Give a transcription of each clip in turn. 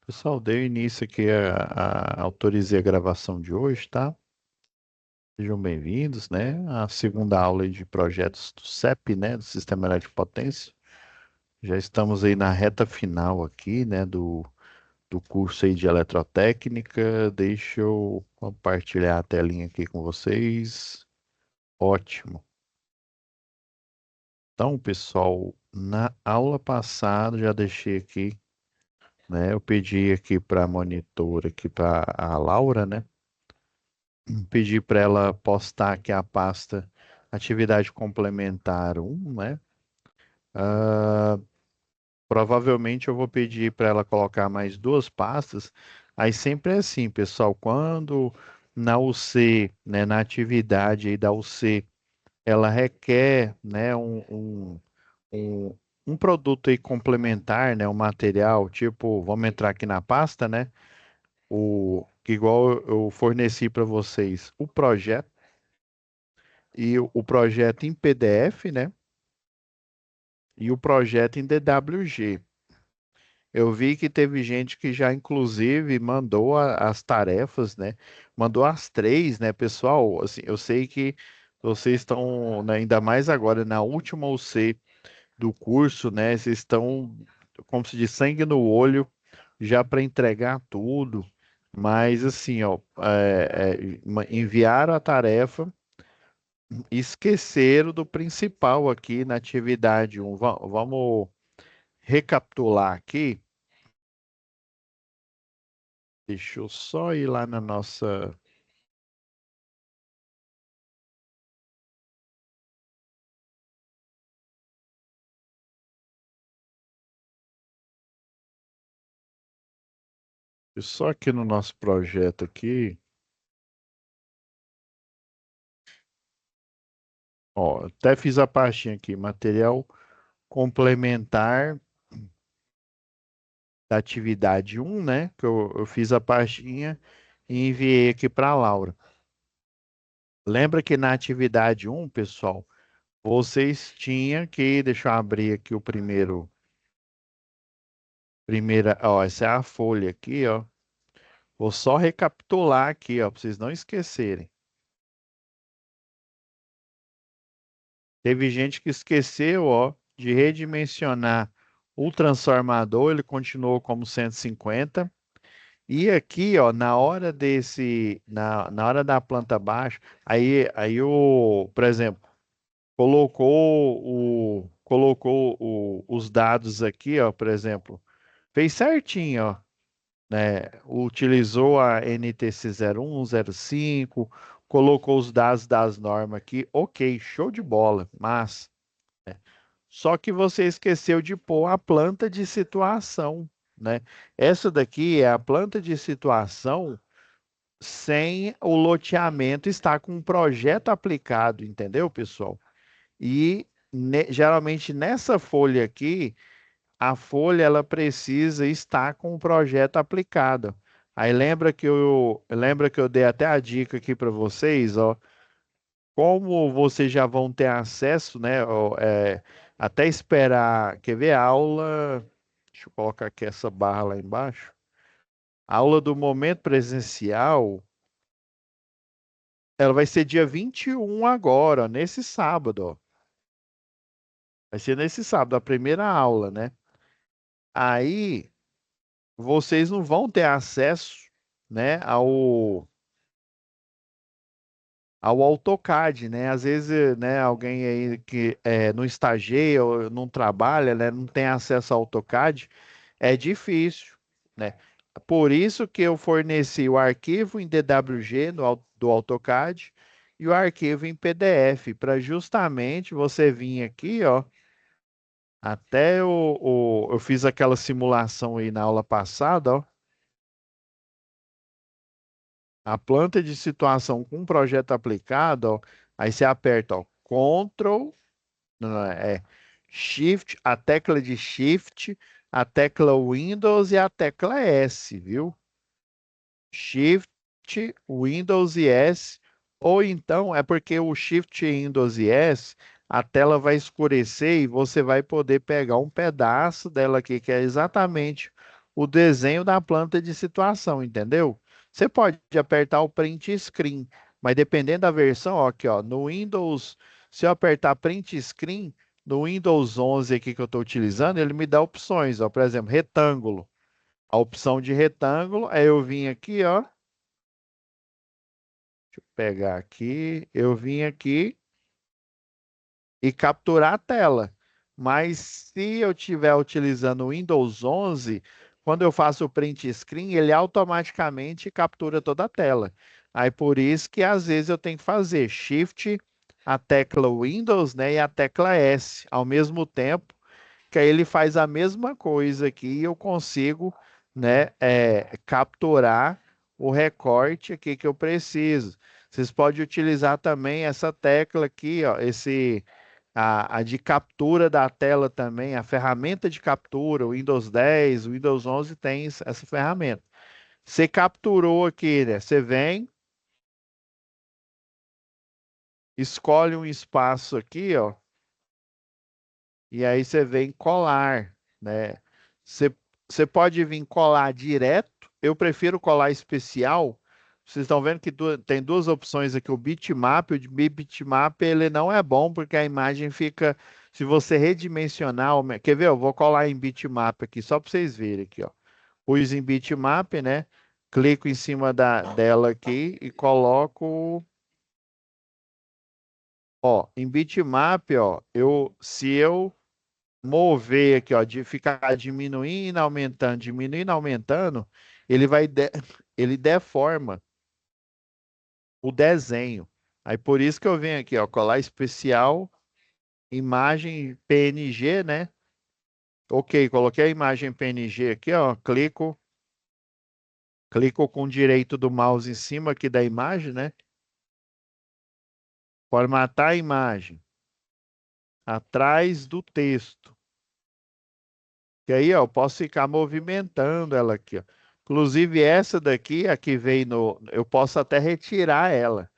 Pessoal, dei início aqui, autorizei a gravação de hoje, tá? Sejam bem-vindos, né? A segunda aula de projetos do CEP, né? Do Sistema Elétrico de Potência. Já estamos aí na reta final aqui, né? Do curso aí de eletrotécnica. Deixa eu compartilhar a telinha aqui com vocês. Ótimo. Então, pessoal, na aula passada já deixei aqui, né? Eu pedi aqui para a monitora, aqui para a Laura, né? Pedi para ela postar aqui a pasta atividade complementar um, né? Ah, provavelmente eu vou pedir para ela colocar mais duas pastas. Aí sempre é assim, pessoal, quando na UC, né, na atividade aí da UC, ela requer, né, um, um produto aí complementar, né, um material, tipo, vamos entrar aqui na pasta, né? Que igual eu forneci para vocês o projeto e o projeto em PDF, né? E o projeto em DWG. Eu vi que teve gente que já, inclusive, mandou as tarefas, né? Mandou as três, né, pessoal? Assim, eu sei que vocês estão, né, ainda mais agora, na última UC do curso, né? Vocês estão, como se diz, sangue no olho, já para entregar tudo. Mas, assim, ó, enviaram a tarefa. Esqueceram do principal aqui na atividade 1. Vamos recapitular aqui. Deixa eu só ir lá na nossa. Só aqui no nosso projeto aqui. Ó, até fiz a pastinha aqui, material complementar da atividade 1, né? Que eu fiz a pastinha e enviei aqui para a Laura. Lembra que na atividade 1, pessoal, vocês tinham que, deixa eu abrir aqui o primeira, ó, essa é a folha aqui, ó. Vou só recapitular aqui, ó, para vocês não esquecerem. Teve gente que esqueceu, ó, de redimensionar o transformador, ele continuou como 150. E aqui, ó, na hora da planta baixa, aí por exemplo, os dados aqui, ó, por exemplo, fez certinho, ó, né? Utilizou a NTC 01, 05, colocou os dados das normas aqui, ok, show de bola, mas só que você esqueceu de pôr a planta de situação, né? Essa daqui é a planta de situação sem o loteamento estar com um projeto aplicado, entendeu, pessoal? E geralmente nessa folha aqui a folha ela precisa estar com o projeto aplicado. Aí lembra que eu dei até a dica aqui para vocês, ó, como vocês já vão ter acesso, né, ó, até esperar, quer ver a aula? Deixa eu colocar aqui essa barra lá embaixo. A aula do momento presencial, ela vai ser dia 21 agora, ó, nesse sábado, ó. Vai ser nesse sábado, a primeira aula, né? Aí vocês não vão ter acesso, né, ao AutoCAD, né? Às vezes, né, alguém aí que não estageia ou não trabalha, né, não tem acesso ao AutoCAD, é difícil, né? Por isso que eu forneci o arquivo em DWG do AutoCAD e o arquivo em PDF, para justamente você vir aqui, ó, até eu fiz aquela simulação aí na aula passada, ó. A planta de situação com projeto aplicado, ó, aí você aperta, ó, Ctrl, não, Shift, a tecla de Shift, a tecla Windows e a tecla S, viu? Shift, Windows e S, ou então é porque o Shift, Windows e S, a tela vai escurecer e você vai poder pegar um pedaço dela aqui, que é exatamente o desenho da planta de situação, entendeu? Você pode apertar o print screen, mas dependendo da versão, ó, aqui, ó, no Windows, se eu apertar print screen, no Windows 11 aqui que eu estou utilizando, ele me dá opções, ó, por exemplo, retângulo. A opção de retângulo, aí eu vim aqui, ó, pegar aqui, eu vim aqui e capturar a tela. Mas se eu estiver utilizando o Windows 11, quando eu faço o print screen, ele automaticamente captura toda a tela. Aí por isso que às vezes eu tenho que fazer Shift, a tecla Windows, né, e a tecla S ao mesmo tempo, que aí ele faz a mesma coisa aqui e eu consigo, né, capturar o recorte aqui que eu preciso. Vocês podem utilizar também essa tecla aqui, ó, a de captura da tela também, a ferramenta de captura, o Windows 10, o Windows 11 tem essa ferramenta. Você capturou aqui, né? Você vem, escolhe um espaço aqui, ó, e aí você vem colar, né? Você, você pode vir colar direto, eu prefiro colar especial. Vocês estão vendo que tem duas opções aqui, o bitmap, bitmap ele não é bom porque a imagem fica, se você redimensionar, quer ver? Eu vou colar em bitmap aqui só para vocês verem aqui, ó. Pus em bitmap, né? Clico em cima dela aqui e coloco, ó, em bitmap, ó, se eu mover aqui, ó, de ficar diminuindo, aumentando, ele vai ele deforma o desenho. Aí por isso que eu venho aqui, ó, colar especial, imagem PNG, né? Ok, coloquei a imagem PNG aqui, ó, clico com o direito do mouse em cima aqui da imagem, né? Formatar a imagem atrás do texto. Que aí, ó, eu posso ficar movimentando ela aqui, ó. Inclusive essa daqui, a que vem no, eu posso até retirar ela.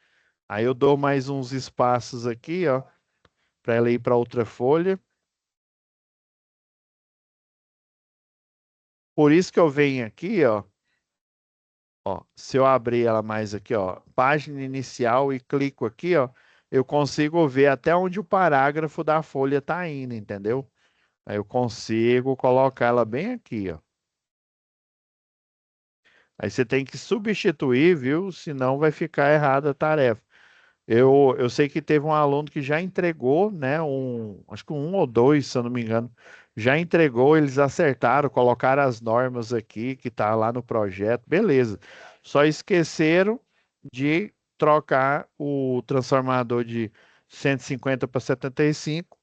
Aí eu dou mais uns espaços aqui, ó, para ela ir para outra folha. Por isso que eu venho aqui, ó, se eu abrir ela mais aqui, ó, página inicial e clico aqui, ó, eu consigo ver até onde o parágrafo da folha está indo, entendeu? Aí eu consigo colocar ela bem aqui, ó. Aí você tem que substituir, viu? Senão vai ficar errada a tarefa. Eu sei que teve um aluno que já entregou, né? Acho que um ou dois, se eu não me engano, já entregou, eles acertaram, colocaram as normas aqui que tá lá no projeto, beleza. Só esqueceram de trocar o transformador de 150 para 75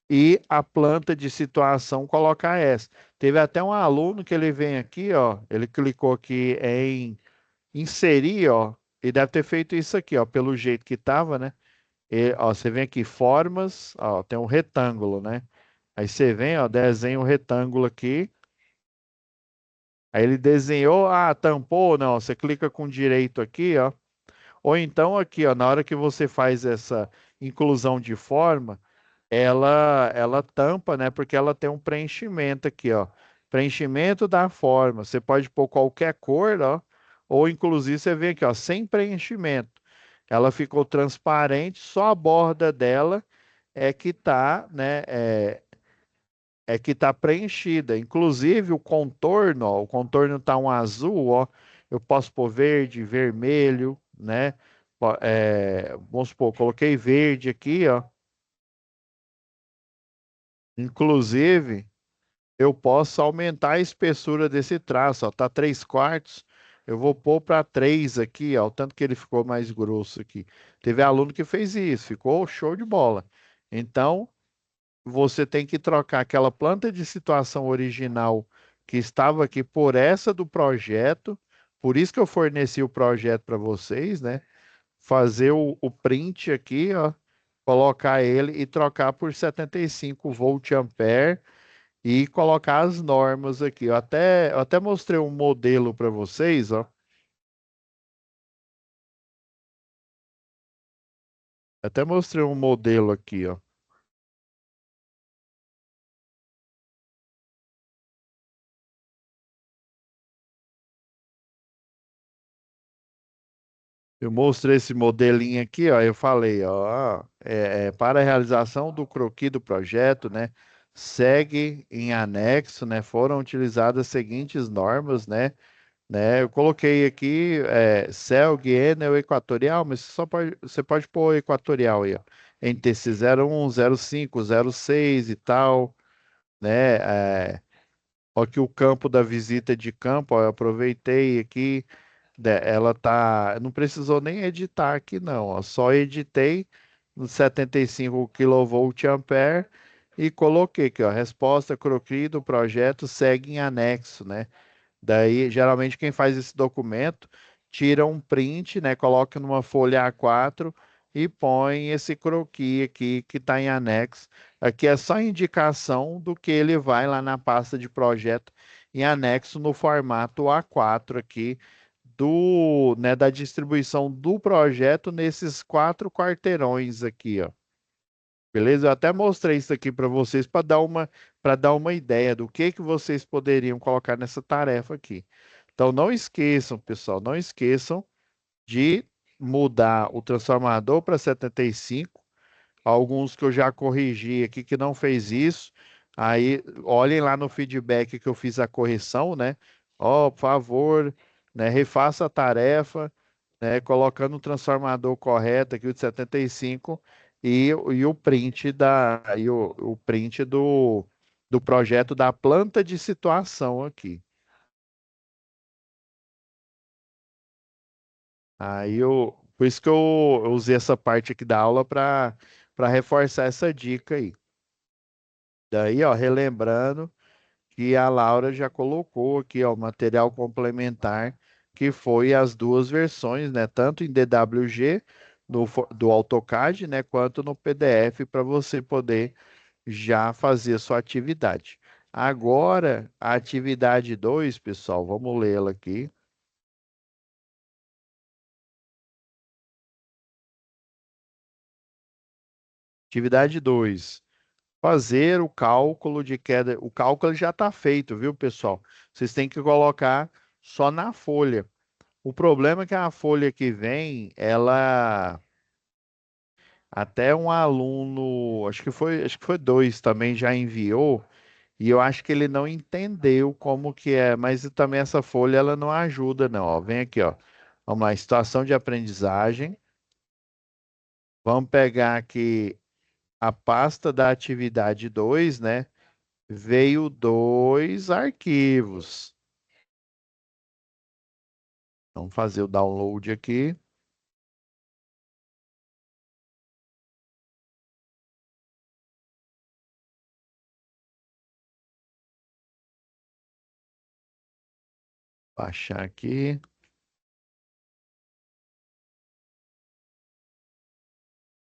e a planta de situação colocar essa. Teve até um aluno que ele vem aqui, ó, ele clicou aqui em inserir, ó, e deve ter feito isso aqui, ó, pelo jeito que tava, né? E, ó, você vem aqui, formas, ó, tem um retângulo, né? Aí você vem, ó, desenha um retângulo aqui. Aí ele desenhou, tampou, não, você clica com direito aqui, ó. Ou então aqui, ó, na hora que você faz essa inclusão de forma, ela tampa, né? Porque ela tem um preenchimento aqui, ó. Preenchimento da forma. Você pode pôr qualquer cor, ó, ou inclusive você vê aqui, ó, sem preenchimento. Ela ficou transparente, só a borda dela é que tá, né? É que tá preenchida. Inclusive o contorno, ó, o contorno tá um azul, ó. Eu posso pôr verde, vermelho, né? Vamos supor, coloquei verde aqui, ó. Inclusive, eu posso aumentar a espessura desse traço, ó, tá 3/4, eu vou pôr para 3 aqui, ó, o tanto que ele ficou mais grosso aqui. Teve aluno que fez isso, ficou show de bola. Então, você tem que trocar aquela planta de situação original que estava aqui por essa do projeto, por isso que eu forneci o projeto para vocês, né? Fazer o print aqui, ó, colocar ele e trocar por 75 volt ampere e colocar as normas aqui. Eu até mostrei um modelo para vocês, ó. Até mostrei um modelo aqui, ó. Eu mostrei esse modelinho aqui, ó. Eu falei, ó, para a realização do croquis do projeto, né, segue em anexo, né, foram utilizadas as seguintes normas, Eu coloquei aqui CELG, Enel, Equatorial, mas você pode pôr Equatorial aí, ó. NTC 01, 05, 06 e tal, né? Ó, que o campo da visita de campo, ó, eu aproveitei aqui. Ela tá. Não precisou nem editar aqui, não. Ó, só editei no 75 kVA e coloquei aqui, ó. Resposta croqui do projeto segue em anexo, né? Daí, geralmente, quem faz esse documento tira um print, né? Coloca numa folha A4 e põe esse croquis aqui que está em anexo. Aqui é só indicação do que ele vai lá na pasta de projeto em anexo no formato A4 aqui da distribuição do projeto nesses quatro quarteirões aqui, ó. Beleza? Eu até mostrei isso aqui para vocês para dar uma ideia do que vocês poderiam colocar nessa tarefa aqui. Então não esqueçam, pessoal, não esqueçam de mudar o transformador para 75. Alguns que eu já corrigi aqui que não fez isso. Aí olhem lá no feedback que eu fiz a correção, né? Ó, por favor, né, refaça a tarefa, né, colocando o transformador correto aqui, o de 75, e o print o print do projeto da planta de situação aqui. Por isso que eu usei essa parte aqui da aula para reforçar essa dica aí. Daí, ó, relembrando que a Laura já colocou aqui, ó, o material complementar, que foi as duas versões, né? Tanto em DWG do AutoCAD, né? Quanto no PDF para você poder já fazer a sua atividade. Agora, a atividade 2, pessoal, vamos lê-la aqui. Atividade 2. Fazer o cálculo de queda. O cálculo já está feito, viu, pessoal? Vocês têm que colocar só na folha. O problema é que a folha que vem, ela até um aluno, acho que foi dois também já enviou, e eu acho que ele não entendeu como que é, mas também essa folha ela não ajuda, não, ó. Vem aqui, ó. Vamos lá, situação de aprendizagem. Vamos pegar aqui a pasta da atividade 2, né? Veio dois arquivos. Vamos fazer o download aqui. Baixar aqui.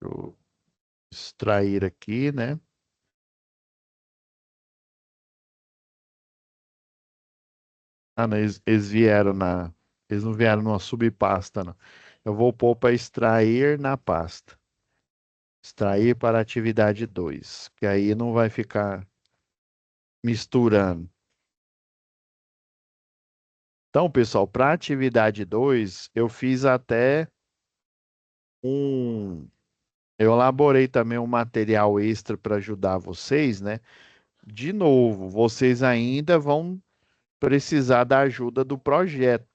Deixa eu extrair aqui, né? Ah, não, eles vieram na. Eles não vieram numa subpasta, não. Eu vou pôr para extrair na pasta. Extrair para atividade 2, que aí não vai ficar misturando. Então, pessoal, para atividade 2, eu fiz até um. Eu elaborei também um material extra para ajudar vocês, né? De novo, vocês ainda vão precisar da ajuda do projeto.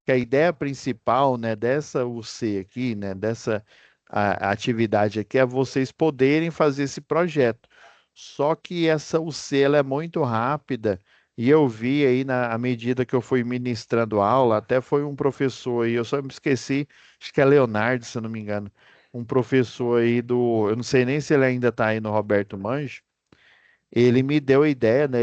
Que a ideia principal, né, dessa UC aqui, né, dessa atividade aqui é vocês poderem fazer esse projeto. Só que essa UC ela é muito rápida e eu vi aí à medida que eu fui ministrando aula, até foi um professor aí, eu só me esqueci, acho que é Leonardo, se eu não me engano, um professor aí eu não sei nem se ele ainda está aí no Roberto Manjo, ele me deu a ideia, né,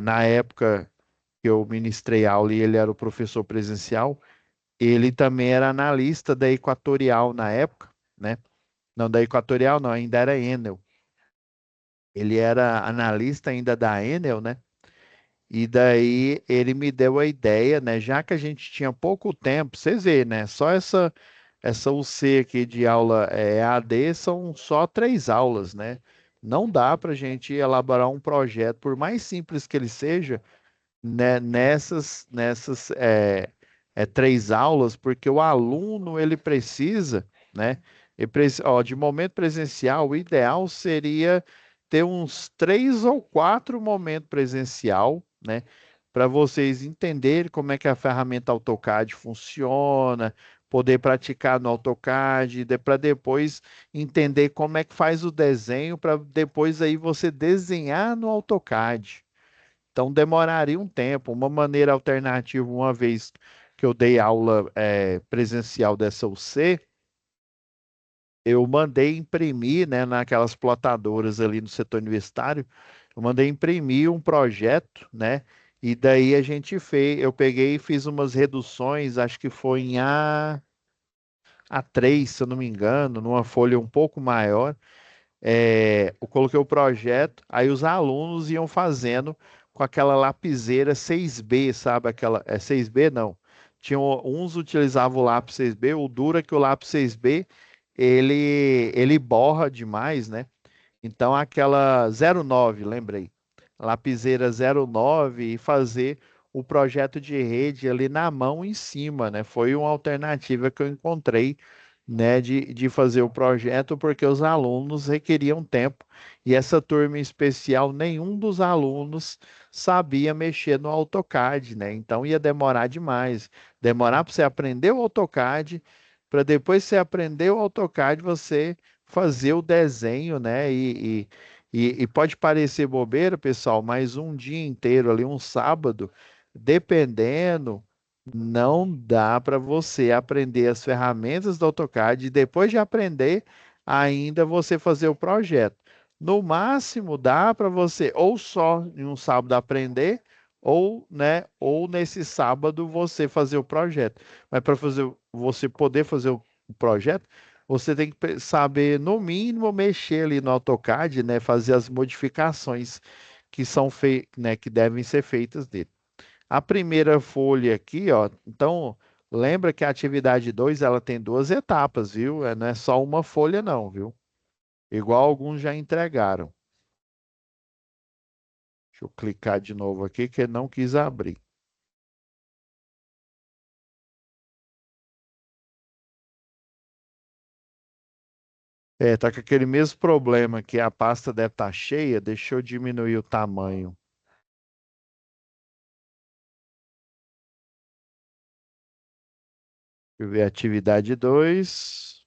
na época que eu ministrei aula e ele era o professor presencial, ele também era analista da Equatorial na época, né? Não, da Equatorial não, ainda era Enel. Ele era analista ainda da Enel, né? E daí ele me deu a ideia, né? Já que a gente tinha pouco tempo, vocês veem, né? Só essa UC aqui de aula EAD são só 3 aulas, né? Não dá para a gente elaborar um projeto, por mais simples que ele seja, né, três aulas, porque o aluno ele precisa, né? De momento presencial, o ideal seria ter uns três ou quatro momentos presencial, né? Para vocês entenderem como é que a ferramenta AutoCAD funciona, poder praticar no AutoCAD, para depois entender como é que faz o desenho, para depois aí você desenhar no AutoCAD. Então demoraria um tempo. Uma maneira alternativa, uma vez que eu dei aula presencial dessa UC, eu mandei imprimir, né, naquelas plotadoras ali no setor universitário, eu mandei imprimir um projeto, né? E daí a gente fez, eu peguei e fiz umas reduções, acho que foi em A3, se eu não me engano, numa folha um pouco maior. Eu coloquei o projeto, aí os alunos iam fazendo com aquela lapiseira 6B, sabe? Aquela, 6B não. Uns utilizavam o lápis 6B, o duro é que o lápis 6B ele borra demais, né? Então, aquela 09, lembrei. Lapiseira 09 e fazer o projeto de rede ali na mão em cima, né? Foi uma alternativa que eu encontrei, né, de fazer o projeto, porque os alunos requeriam tempo. E essa turma em especial, nenhum dos alunos sabia mexer no AutoCAD, né? Então ia demorar demais. Demorar para você aprender o AutoCAD, para depois você aprender o AutoCAD, você fazer o desenho, né? E pode parecer bobeira, pessoal, mas um dia inteiro ali, um sábado, dependendo, não dá para você aprender as ferramentas do AutoCAD e depois de aprender, ainda você fazer o projeto. No máximo, dá para você ou só em um sábado aprender, ou, né, ou nesse sábado você fazer o projeto. Mas para fazer, você poder fazer o projeto, você tem que saber, no mínimo, mexer ali no AutoCAD, né? Fazer as modificações que são né, que devem ser feitas dele. A primeira folha aqui, ó, então lembra que a atividade 2 ela tem duas etapas, viu? Não é só uma folha não, viu? Igual alguns já entregaram. Deixa eu clicar de novo aqui que não quis abrir. Tá com aquele mesmo problema que a pasta deve estar cheia, deixa eu diminuir o tamanho. Deixa eu ver atividade 2.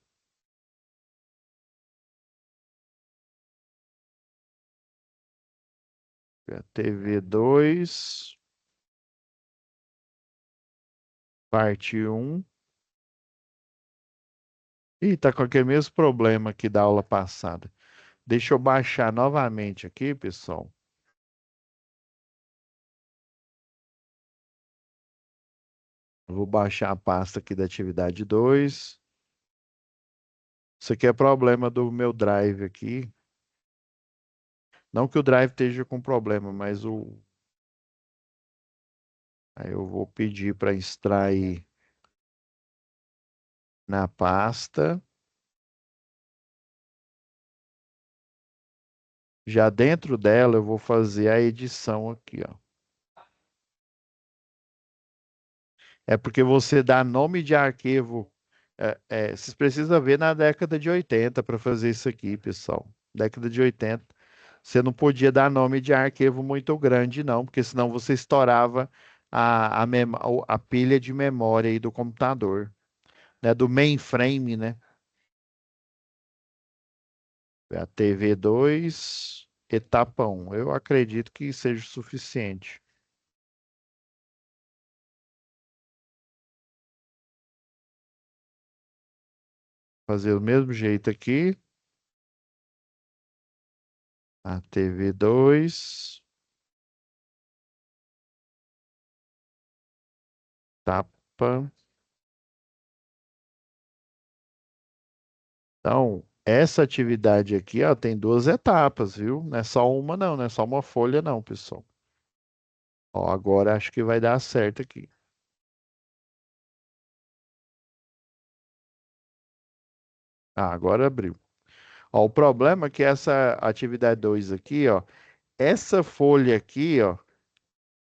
TV2, parte um. Ih, tá com aquele mesmo problema aqui da aula passada. Deixa eu baixar novamente aqui, pessoal. Eu vou baixar a pasta aqui da atividade 2. Isso aqui é problema do meu Drive aqui. Não que o Drive esteja com problema, mas aí eu vou pedir para extrair na pasta. Já dentro dela eu vou fazer a edição aqui, ó. É porque você dá nome de arquivo. Vocês precisam ver na década de 80 para fazer isso aqui, pessoal. Década de 80. Você não podia dar nome de arquivo muito grande, não, porque senão você estourava a pilha de memória aí do computador, né? Do mainframe, né? A TV2, etapa um. Eu acredito que seja o suficiente. Fazer o mesmo jeito aqui. A TV2, tapa. Então, essa atividade aqui, ó, tem duas etapas, viu? Não é só uma, não, não é só uma folha, não, pessoal. Ó, agora acho que vai dar certo aqui. Ah, agora abriu. Ó, o problema é que essa atividade 2 aqui, ó, essa folha aqui, ó,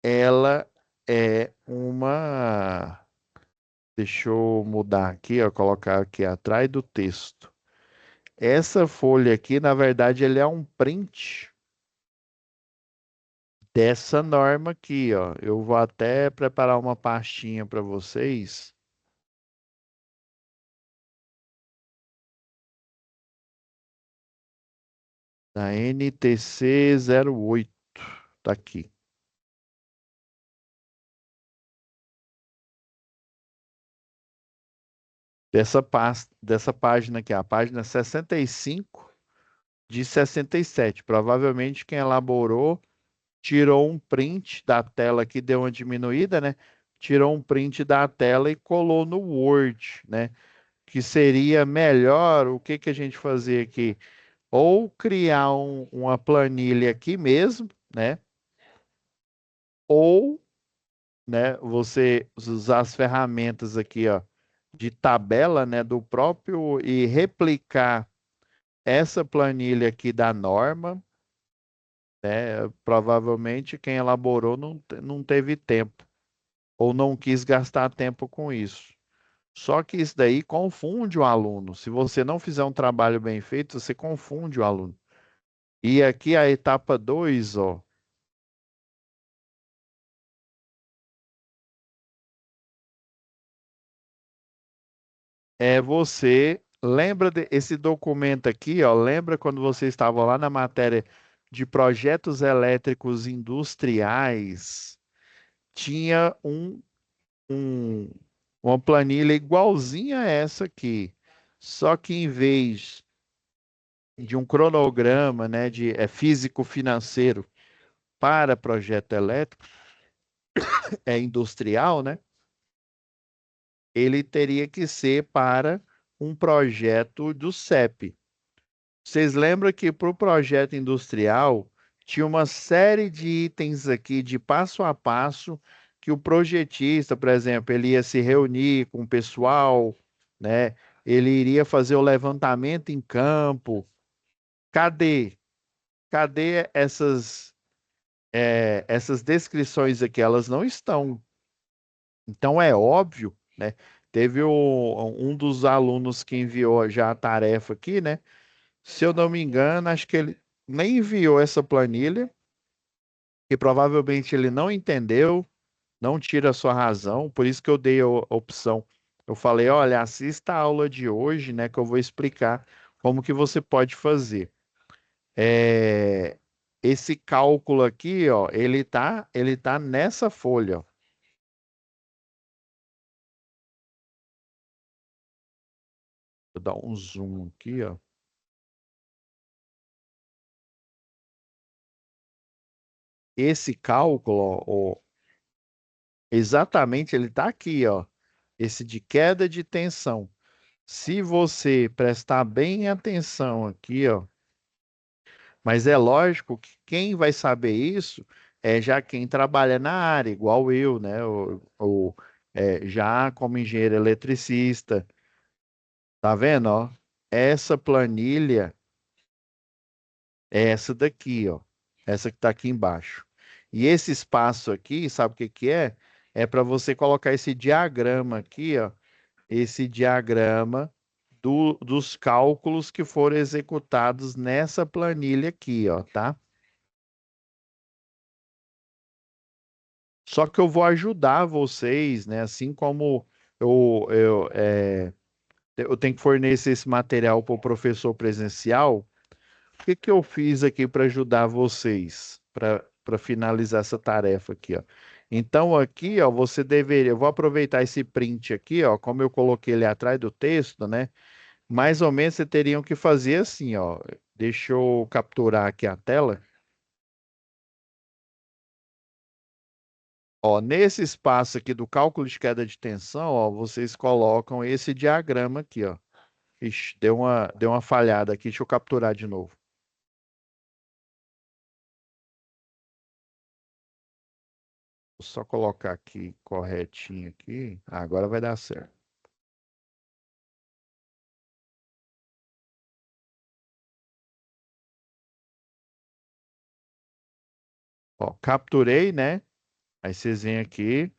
ela é uma. Deixa eu mudar aqui, ó, colocar aqui atrás do texto. Essa folha aqui, na verdade, ele é um print dessa norma aqui, ó. Eu vou até preparar uma pastinha para vocês da NTC 08. Tá aqui. Dessa página aqui, a página 65 de 67. Provavelmente quem elaborou tirou um print da tela aqui, deu uma diminuída, né? Tirou um print da tela e colou no Word, né? Que seria melhor o que que a gente fazer aqui? Ou criar uma planilha aqui mesmo, né? Ou, né, você usar as ferramentas aqui, ó, de tabela, né, do próprio e replicar essa planilha aqui da norma, né? Provavelmente quem elaborou não teve tempo ou não quis gastar tempo com isso. Só que isso daí confunde o aluno. Se você não fizer um trabalho bem feito, você confunde o aluno. E aqui a etapa 2, ó, é você lembra esse documento aqui, ó, lembra quando você estava lá na matéria de projetos elétricos industriais, tinha um- uma planilha igualzinha a essa aqui. Só que em vez de um cronograma, né, de físico-financeiro para projeto elétrico, industrial, né, ele teria que ser para um projeto do CEP. Vocês lembram que para o projeto industrial tinha uma série de itens aqui de passo a passo que o projetista, por exemplo, ele ia se reunir com o pessoal, né? Ele iria fazer o levantamento em campo. Cadê? Cadê essas descrições aqui? Elas não estão. Então é óbvio, né? Teve um dos alunos que enviou já a tarefa aqui, né? Se eu não me engano, acho que ele nem enviou essa planilha, que provavelmente ele não entendeu, não tira a sua razão, por isso que eu dei a opção. Eu falei, olha, assista a aula de hoje, né, que eu vou explicar como que você pode fazer. É, esse cálculo aqui, ó, ele tá nessa folha, ó. Vou dar um zoom aqui, ó. Esse cálculo, ó, exatamente, ele está aqui, ó. Esse de queda de tensão. Se você prestar bem atenção aqui, ó, mas é lógico que quem vai saber isso é já quem trabalha na área, igual eu, né? Já como engenheiro eletricista, tá vendo, ó? Essa planilha é essa daqui, ó. Essa que tá aqui embaixo. E esse espaço aqui, sabe o que que é? É para você colocar esse diagrama aqui, ó. Esse diagrama dos cálculos que foram executados nessa planilha aqui, ó, tá? Só que eu vou ajudar vocês, né? Assim como eu tenho que fornecer esse material para o professor presencial, o que que eu fiz aqui para ajudar vocês, para finalizar essa tarefa aqui, ó? Então, aqui, ó, você deveria. Eu vou aproveitar esse print aqui, ó, como eu coloquei ele atrás do texto, né? Mais ou menos você teriam que fazer assim, ó. Deixa eu capturar aqui a tela. Ó, nesse espaço aqui do cálculo de queda de tensão, ó, vocês colocam esse diagrama aqui, ó. Ixi, deu uma falhada aqui, deixa eu capturar de novo. Vou só colocar aqui corretinho aqui. Agora vai dar certo. Ó, capturei, né? Aí vocês vêm aqui,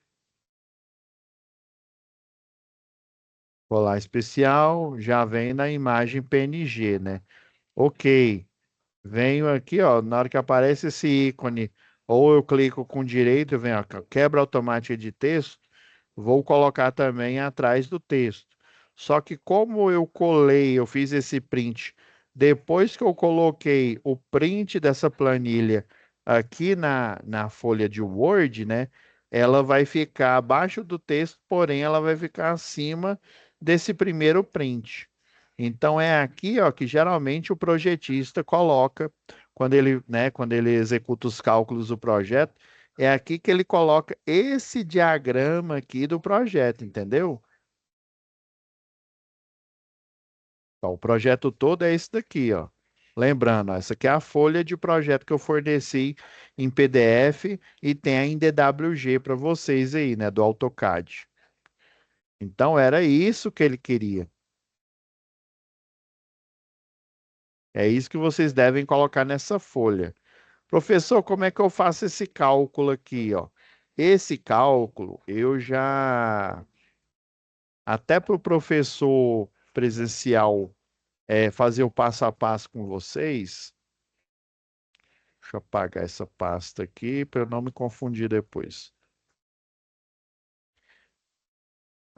Colar especial já vem na imagem PNG, né? Ok. Venho aqui, ó, na hora que aparece esse ícone, ou eu clico com direito, vem, ó, quebra automática de texto, vou colocar também atrás do texto. Só que como eu colei, eu fiz esse print, depois que eu coloquei o print dessa planilha aqui na folha de Word, né? Ela vai ficar abaixo do texto, porém ela vai ficar acima desse primeiro print. Então é aqui, ó, que geralmente o projetista coloca quando ele executa os cálculos do projeto, é aqui que ele coloca esse diagrama aqui do projeto, entendeu? Ó, o projeto todo é esse daqui, ó. Lembrando, ó, essa aqui é a folha de projeto que eu forneci em PDF e tem a em DWG para vocês aí, né, do AutoCAD. Então era isso que ele queria. É isso que vocês devem colocar nessa folha. Professor, como é que eu faço esse cálculo aqui, ó? Esse cálculo eu já até para o professor presencial fazer o passo a passo com vocês. Deixa eu apagar essa pasta aqui para eu não me confundir depois.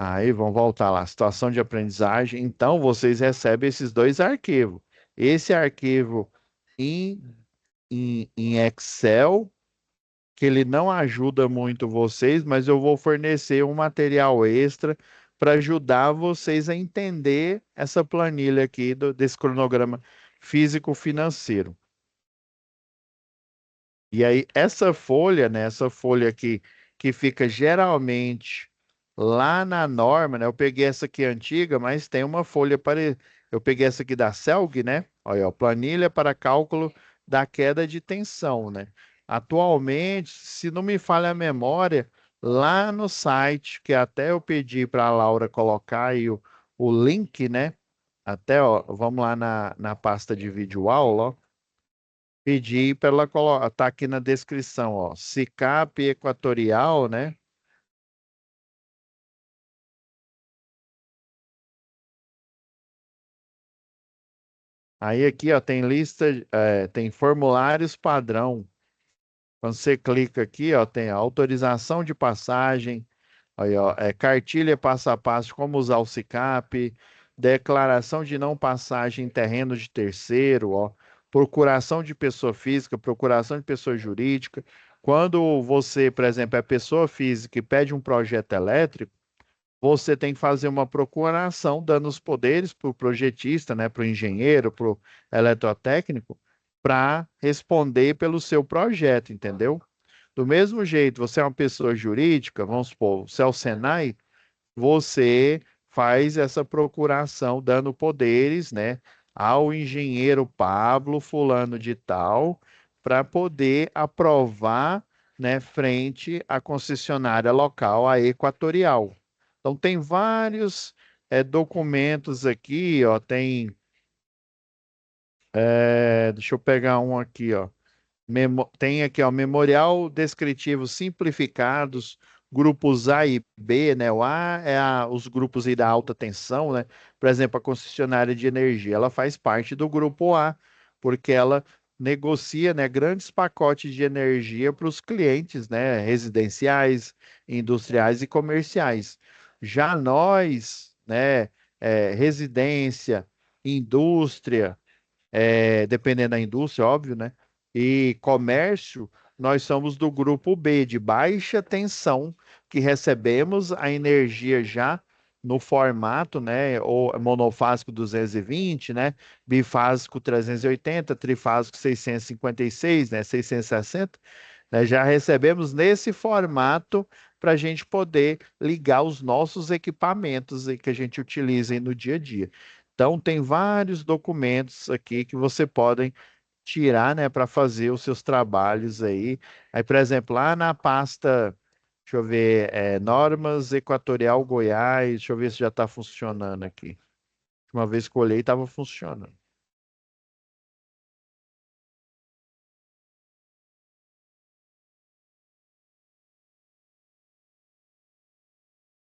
Aí, vamos voltar lá. Situação de aprendizagem. Então, vocês recebem esses dois arquivos. Esse arquivo em, em Excel, que ele não ajuda muito vocês, mas eu vou fornecer um material extra para ajudar vocês a entender essa planilha aqui desse cronograma físico-financeiro. E aí, essa folha, né, essa folha aqui, que fica geralmente lá na norma, né, eu peguei essa aqui antiga, mas tem uma folha para. Eu peguei essa aqui da CELG, né? Olha, ó, planilha para cálculo da queda de tensão, né? Atualmente, se não me falha a memória, lá no site, que até eu pedi para a Laura colocar aí o link, né? Até, ó, vamos lá na pasta de vídeo aula, ó. Pedi para ela colocar, tá aqui na descrição, ó, SICAP Equatorial, né? Aí aqui, ó, tem lista, tem formulários padrão. Quando você clica aqui, ó, tem a autorização de passagem, aí, ó, cartilha passo a passo, como usar o SICAP, declaração de não passagem em terreno de terceiro, ó, procuração de pessoa física, procuração de pessoa jurídica. Quando você, por exemplo, é pessoa física e pede um projeto elétrico, você tem que fazer uma procuração, dando os poderes para o projetista, né, para o engenheiro, para o eletrotécnico, para responder pelo seu projeto, entendeu? Do mesmo jeito, você é uma pessoa jurídica, vamos supor, você é o Senai, você faz essa procuração dando poderes, né, ao engenheiro Pablo fulano de tal, para poder aprovar, né, frente à concessionária local, a Equatorial. Então tem vários documentos aqui, ó, deixa eu pegar um aqui, ó. Tem aqui, ó, memorial descritivo simplificados, grupos A e B, né? O A é os grupos aí da alta tensão, né? Por exemplo, a concessionária de energia, ela faz parte do grupo A, porque ela negocia, né, grandes pacotes de energia para os clientes, né, residenciais, industriais e comerciais. Já nós, né, residência, indústria, dependendo da indústria, óbvio, né? E comércio, nós somos do grupo B, de baixa tensão, que recebemos a energia já no formato, né? Ou monofásico 220, né? Bifásico 380, trifásico 656, né? 660, né? Já recebemos nesse formato para a gente poder ligar os nossos equipamentos aí que a gente utiliza aí no dia a dia. Então, tem vários documentos aqui que você podem tirar, né, para fazer os seus trabalhos aí. Aí, por exemplo, lá na pasta, deixa eu ver, Normas Equatorial Goiás, deixa eu ver se já está funcionando aqui. Uma vez que eu olhei, estava funcionando.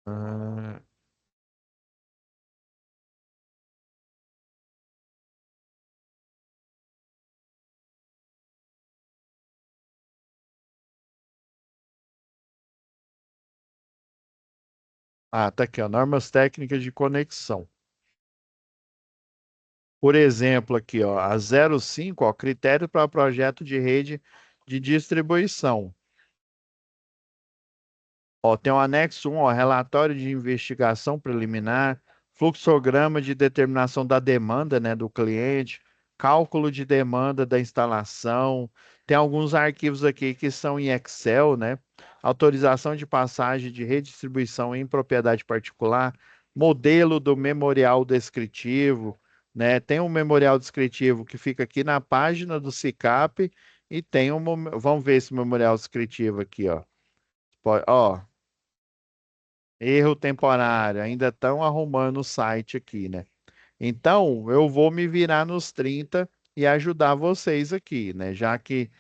Ah, Ah, tá aqui, ó, normas técnicas de conexão. Por exemplo, aqui, ó, a 05, ó, critério para projeto de rede de distribuição. Ó, tem o anexo 1, ó, relatório de investigação preliminar, fluxograma de determinação da demanda, né, do cliente, cálculo de demanda da instalação. Tem alguns arquivos aqui que são em Excel, né? Autorização de passagem de redistribuição em propriedade particular, modelo do memorial descritivo, né? Tem um memorial descritivo que fica aqui na página do SICAP e tem um, vamos ver esse memorial descritivo aqui, ó. Ó, erro temporário, ainda estão arrumando o site aqui, né? Então, eu vou me virar nos 30 e ajudar vocês aqui, né? Já que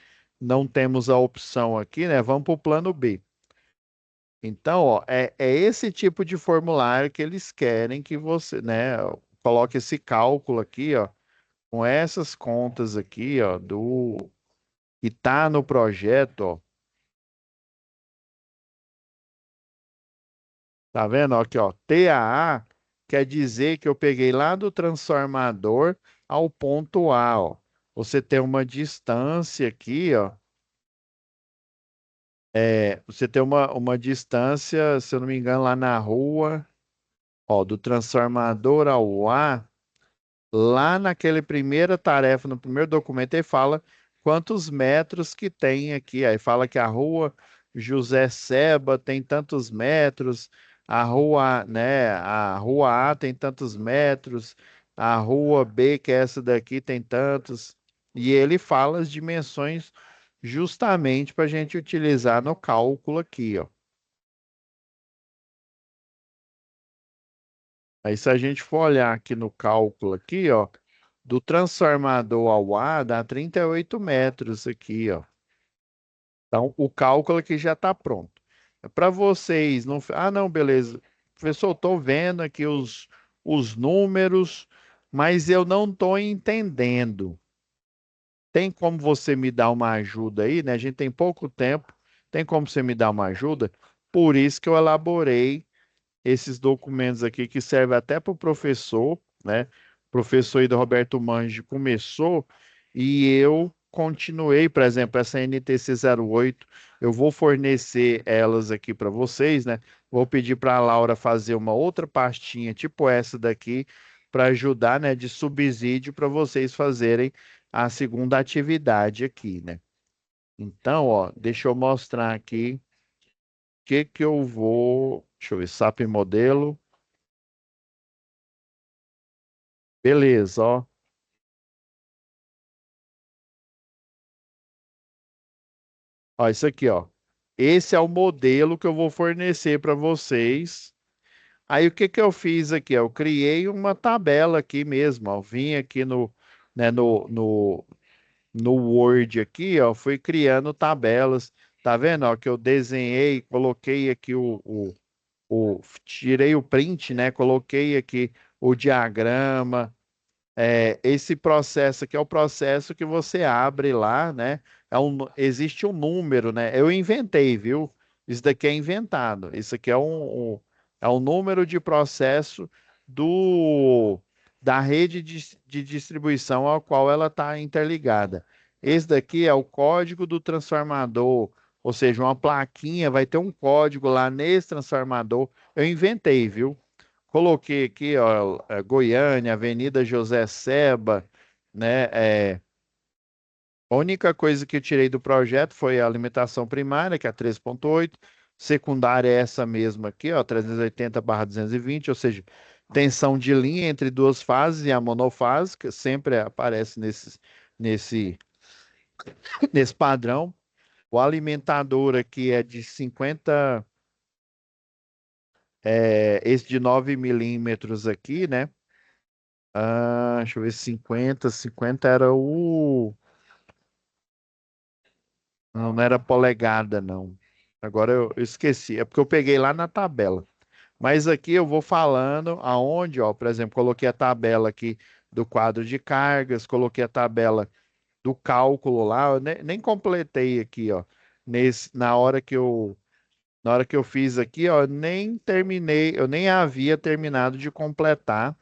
não temos a opção aqui, né? Vamos para o plano B. Então, ó, é esse tipo de formulário que eles querem que você, né? Coloque esse cálculo aqui, ó, com essas contas aqui, ó, do que tá no projeto, ó. Tá vendo? Ó, aqui, ó. TAA quer dizer que eu peguei lá do transformador ao ponto A, ó. Você tem uma distância aqui, ó. Você tem uma distância, se eu não me engano, lá na rua, ó, do transformador ao A. Lá naquele primeira tarefa, no primeiro documento, ele fala quantos metros que tem aqui. Aí fala que a rua José Seba tem tantos metros, a rua, né, a rua A tem tantos metros, a rua B, que é essa daqui, tem tantos. E ele fala as dimensões justamente para a gente utilizar no cálculo aqui, ó. Aí se a gente for olhar aqui no cálculo aqui, ó, do transformador ao A dá 38 metros aqui, ó. Então, o cálculo aqui já está pronto. Para vocês não. Ah, não, beleza. Professor, estou vendo aqui os números, mas eu não estou entendendo. Tem como você me dar uma ajuda aí, né? A gente tem pouco tempo. Tem como você me dar uma ajuda? Por isso que eu elaborei esses documentos aqui que servem até para o professor, né? O professor aí do Roberto Mangi começou e eu continuei, por exemplo, essa NTC 08, eu vou fornecer elas aqui para vocês, né? Vou pedir para a Laura fazer uma outra pastinha, tipo essa daqui, para ajudar, né, de subsídio para vocês fazerem a segunda atividade aqui, né? Então, ó, deixa eu mostrar aqui o que eu vou. Deixa eu ver, SAP modelo. Beleza, ó. Ó, isso aqui, ó. Esse é o modelo que eu vou fornecer para vocês. Aí o que que eu fiz aqui? Ó? Eu criei uma tabela aqui mesmo, ó. Vim aqui no, né, no Word aqui, ó, fui criando tabelas. Tá vendo, ó, que eu desenhei, coloquei aqui tirei o print, né? Coloquei aqui o diagrama. Esse processo aqui é o processo que você abre lá, né? Existe um número, né? Eu inventei, viu? Isso daqui é inventado. Isso aqui é um número de processo do, da rede de distribuição ao qual ela está interligada. Esse daqui é o código do transformador, ou seja, uma plaquinha vai ter um código lá nesse transformador. Eu inventei, viu? Coloquei aqui, ó, Goiânia, Avenida José Seba, né? A única coisa que eu tirei do projeto foi a alimentação primária, que é a 3.8, secundária é essa mesma aqui, ó, 380/220, ou seja, tensão de linha entre duas fases e a monofásica, sempre aparece nesse, nesse padrão. O alimentador aqui é de 50, esse de 9 milímetros aqui, né? Ah, deixa eu ver, 50 era o. Não, não era polegada, não. Agora eu esqueci. É porque eu peguei lá na tabela. Mas aqui eu vou falando aonde, ó, por exemplo, coloquei a tabela aqui do quadro de cargas, coloquei a tabela do cálculo lá, eu nem completei aqui, ó. Na hora que eu Na hora que eu fiz aqui, ó, eu nem terminei, eu nem havia terminado de completar,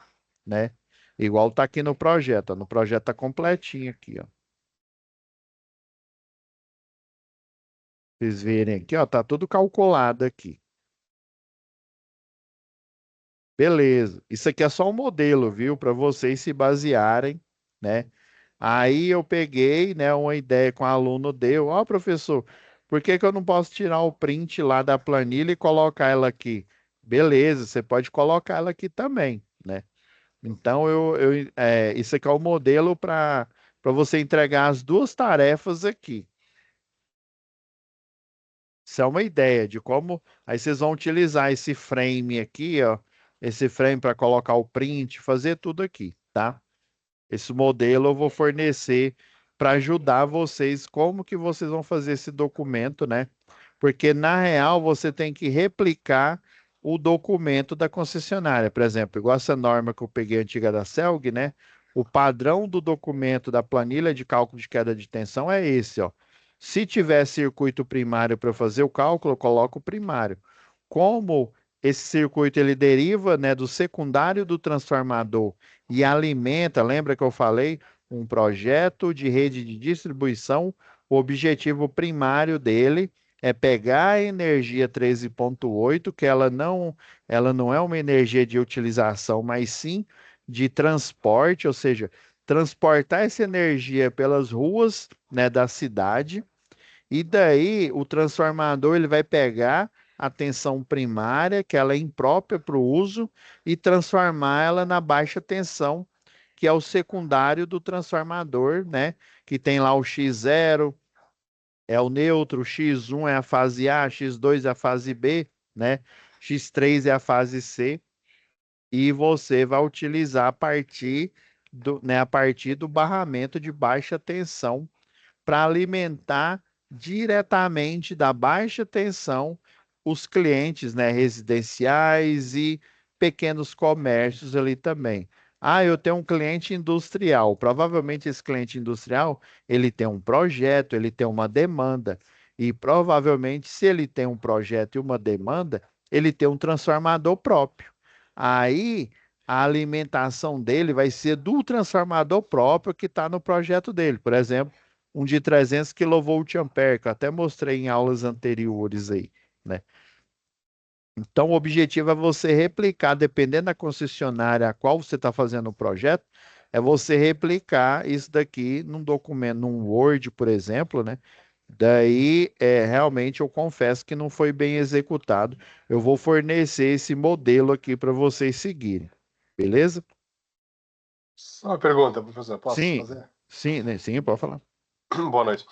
né? Igual tá aqui no projeto, ó. No projeto tá completinho aqui, ó. Vocês verem aqui, ó, tá tudo calculado aqui. Beleza. Isso aqui é só um modelo, viu? Para vocês se basearem, né? Aí eu peguei, né, uma ideia que um aluno deu. Ó, professor, por que que eu não posso tirar o print lá da planilha e colocar ela aqui? Beleza, você pode colocar ela aqui também, né? Então isso aqui é o modelo para você entregar as duas tarefas aqui. Isso é uma ideia de como aí vocês vão utilizar esse frame aqui, ó, esse frame para colocar o print, fazer tudo aqui, tá? Esse modelo eu vou fornecer para ajudar vocês como que vocês vão fazer esse documento, né? Porque na real você tem que replicar o documento da concessionária, por exemplo, igual essa norma que eu peguei antiga da CELG, né? O padrão do documento da planilha de cálculo de queda de tensão é esse, ó. Se tiver circuito primário para fazer o cálculo, eu coloco o primário. Como esse circuito ele deriva, né, do secundário do transformador e alimenta, lembra que eu falei, um projeto de rede de distribuição, o objetivo primário dele é pegar a energia 13,8, que ela não é uma energia de utilização, mas sim de transporte, ou seja, transportar essa energia pelas ruas, né, da cidade, e daí o transformador ele vai pegar a tensão primária, que ela é imprópria para o uso, e transformar ela na baixa tensão, que é o secundário do transformador, né? Que tem lá o X0, é o neutro, X1 é a fase A, X2 é a fase B, né? X3 é a fase C, e você vai utilizar a partir do barramento de baixa tensão para alimentar diretamente da baixa tensão os clientes, né, residenciais e pequenos comércios ali também. Ah, eu tenho um cliente industrial. Provavelmente esse cliente industrial, ele tem um projeto, ele tem uma demanda. E provavelmente, se ele tem um projeto e uma demanda, ele tem um transformador próprio. Aí, a alimentação dele vai ser do transformador próprio que está no projeto dele. Por exemplo, um de 300 kVA, que eu até mostrei em aulas anteriores aí, né? Então, o objetivo é você replicar, dependendo da concessionária a qual você está fazendo o projeto, é você replicar isso daqui num documento, num Word, por exemplo, né? Daí, realmente, eu confesso que não foi bem executado. Eu vou fornecer esse modelo aqui para vocês seguirem, beleza? Só uma pergunta, professor, posso Sim, fazer? sim, né? Sim, pode falar. Boa noite.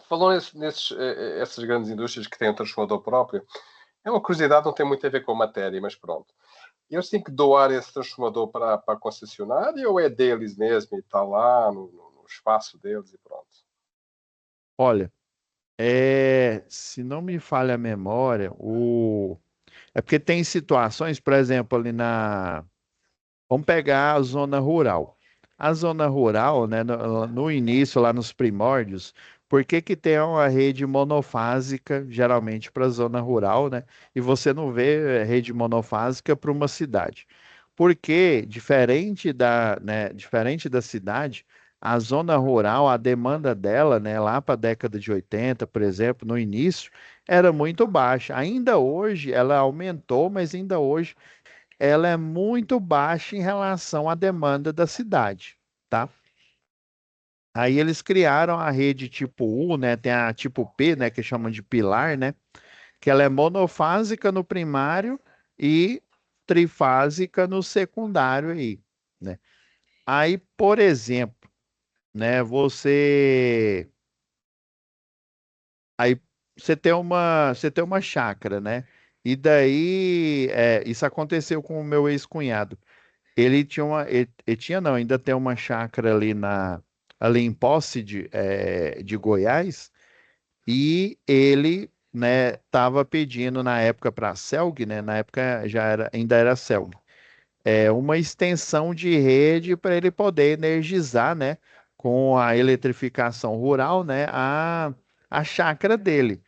Falou essas grandes indústrias que têm um transformador próprio. É uma curiosidade, não tem muito a ver com a matéria, mas pronto. Eles têm que doar esse transformador para a concessionária ou é deles mesmo e está lá no espaço deles e pronto? Olha, se não me falha a memória, é porque tem situações, por exemplo, vamos pegar a zona rural. A zona rural, né, no início, lá nos primórdios, por que que tem uma rede monofásica, geralmente para a zona rural, né? E você não vê rede monofásica para uma cidade. Porque, diferente da cidade, a zona rural, a demanda dela, né, lá para a década de 80, por exemplo, no início, era muito baixa. Ainda hoje, ela aumentou, mas ainda hoje ela é muito baixa em relação à demanda da cidade, tá? Aí eles criaram a rede tipo U, né? Tem a tipo P, né? Que chamam de pilar, né? Que ela é monofásica no primário e trifásica no secundário aí, né? Aí, por exemplo, né? Aí você tem uma chácara, né? E daí, isso aconteceu com o meu ex-cunhado. Ele tinha não, ainda tem uma chácara ali em Poce de Goiás, e ele, né, estava pedindo na época para a Celg, né, na época ainda era Celg, uma extensão de rede para ele poder energizar, né, com a eletrificação rural, né, a chácara dele.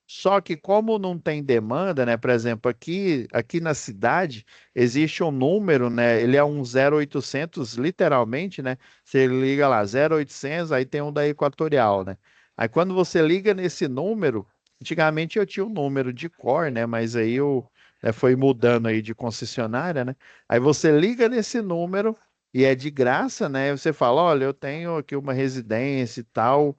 Só que como não tem demanda, né? Por exemplo, aqui na cidade existe um número, né? Ele é um 0800, literalmente, né? Você liga lá 0800, aí tem um da Equatorial, né? Aí quando você liga nesse número, antigamente eu tinha um número de cor, né? Mas aí foi mudando aí de concessionária, né? Aí você liga nesse número e é de graça, né? Você fala, olha, eu tenho aqui uma residência e tal.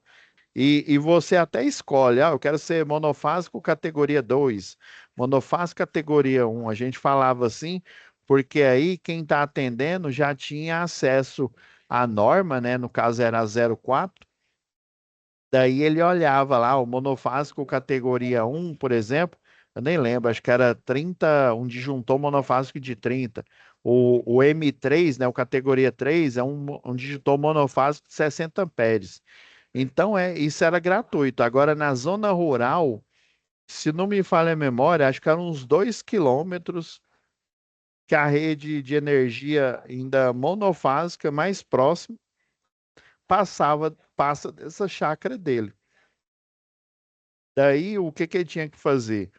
E você até escolhe, eu quero ser monofásico categoria 2, monofásico categoria um. A gente falava assim, porque aí quem está atendendo já tinha acesso à norma, né? No caso era a 04. Daí ele olhava lá, o monofásico categoria um, por exemplo, eu nem lembro, acho que era 30, um disjuntor monofásico de 30. O M3, né, o categoria 3, é um disjuntor monofásico de 60 amperes. Então, isso era gratuito. Agora, na zona rural, se não me falha a memória, acho que eram uns 2 quilômetros que a rede de energia ainda monofásica mais próxima passa dessa chácara dele. Daí, o que que ele tinha que fazer?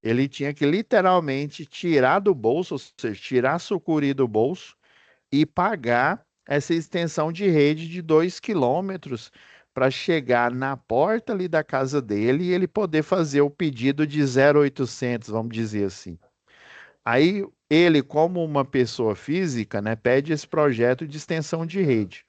Ele tinha que literalmente tirar do bolso, ou seja, tirar a sucuri do bolso e pagar essa extensão de rede de 2 quilômetros para chegar na porta ali da casa dele e ele poder fazer o pedido de 0800, vamos dizer assim. Aí ele, como uma pessoa física, né, pede esse projeto de extensão de rede.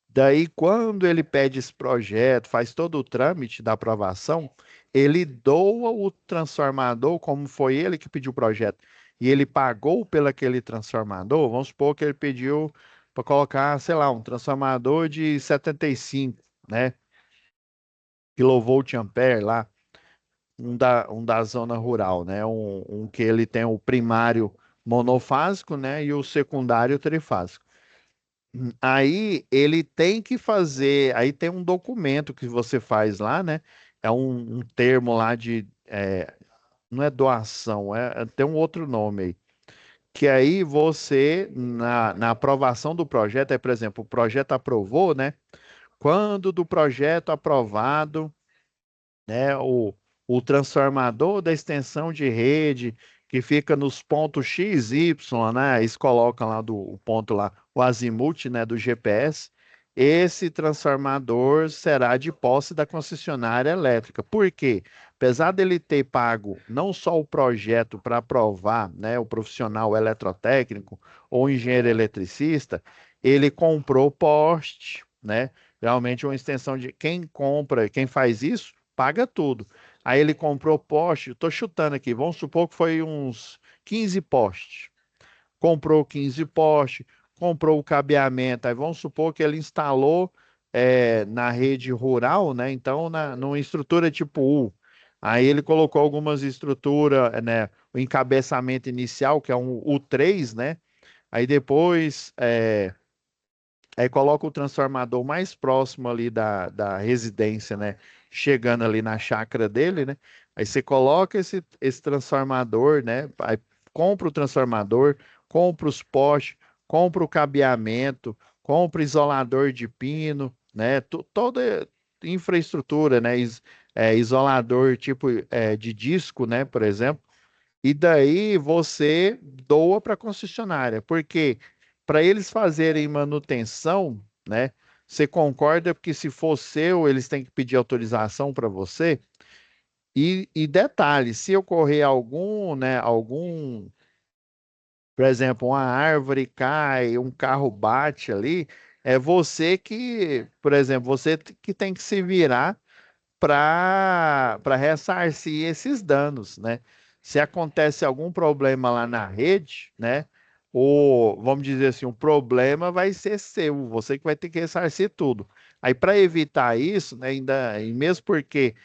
Daí, quando ele pede esse projeto, faz todo o trâmite da aprovação, ele doa o transformador, como foi ele que pediu o projeto, e ele pagou pelo aquele transformador. Vamos supor que ele pediu para colocar, sei lá, um transformador de 75, né, kilovolt ampere lá, um da zona rural, né, um que ele tem o primário monofásico, né, e o secundário trifásico. Aí ele tem que fazer, aí tem um documento que você faz lá, né? É um termo lá não é doação, tem um outro nome aí. Que aí você, na aprovação do projeto, por exemplo, o projeto aprovou, né? Quando do projeto aprovado, né? O transformador da extensão de rede que fica nos pontos X, Y, né? Eles colocam lá o ponto lá, o azimuth, né, do GPS. Esse transformador será de posse da concessionária elétrica. Por quê? Apesar dele ter pago não só o projeto para aprovar, né, o profissional eletrotécnico ou engenheiro eletricista, ele comprou poste, né? Realmente uma extensão de quem compra, quem faz isso paga tudo. Aí ele comprou poste, estou chutando aqui, vamos supor que foi uns 15 postes. Comprou 15 postes, comprou o cabeamento, aí vamos supor que ele instalou na rede rural, né? Então, numa estrutura tipo U. Aí ele colocou algumas estruturas, né? O encabeçamento inicial, que é um U3, né? Aí depois aí coloca o transformador mais próximo ali da residência, né? Chegando ali na chácara dele, né? Aí você coloca esse transformador, né? Aí compra o transformador, compra os postes, compra o cabeamento, compra isolador de pino, né? Toda infraestrutura, né? Isolador tipo de disco, né? Por exemplo. E daí você doa para a concessionária, porque para eles fazerem manutenção, né? Você concorda que se for seu, eles têm que pedir autorização para você? E detalhe, se ocorrer por exemplo, uma árvore cai, um carro bate ali, é você que, por exemplo, que tem que se virar para ressarcir esses danos, né? Se acontece algum problema lá na rede, né? Ou vamos dizer assim, o problema vai ser seu, você que vai ter que ressarcir tudo. Aí para evitar isso, né, ainda e mesmo porque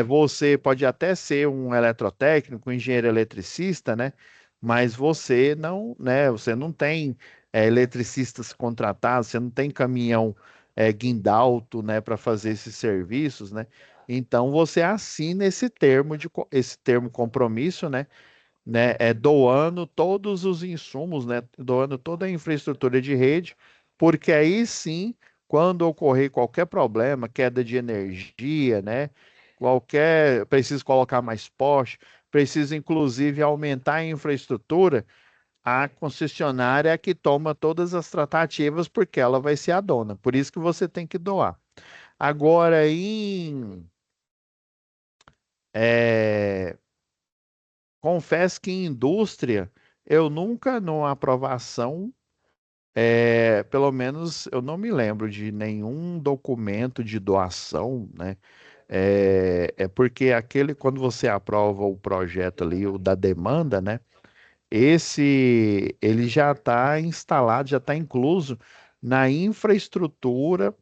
você pode até ser um eletrotécnico, um engenheiro eletricista, né? Mas você não, né? Você não tem eletricistas contratados, você não tem caminhão guindalto, né, para fazer esses serviços, né? Então você assina esse termo compromisso, doando todos os insumos, né, doando toda a infraestrutura de rede, porque aí sim, quando ocorrer qualquer problema, queda de energia, né, precisa colocar mais poste, precisa inclusive aumentar a infraestrutura, a concessionária é que toma todas as tratativas porque ela vai ser a dona. Por isso que você tem que doar. Agora, é, confesso que em indústria, eu nunca, numa aprovação, pelo menos eu não me lembro de nenhum documento de doação, né? É porque quando você aprova o projeto ali, o da demanda, né? Ele já está instalado, já está incluso na infraestrutura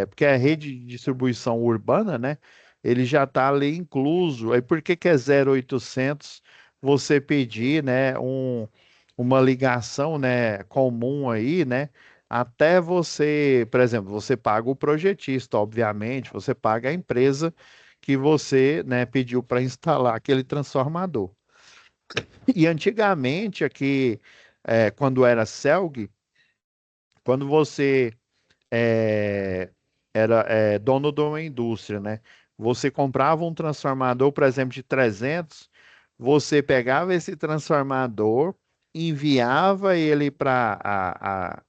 porque é rede de distribuição urbana, né? Ele já está ali incluso. Aí por que que é 0800 você pedir, né, uma ligação, né, comum aí, né? Até você, por exemplo, você paga o projetista, obviamente, você paga a empresa que você, né, pediu para instalar aquele transformador. E antigamente, aqui, quando era CELG, quando você é, era dono de uma indústria, né? Você comprava um transformador, por exemplo, de 300, você pegava esse transformador, enviava ele para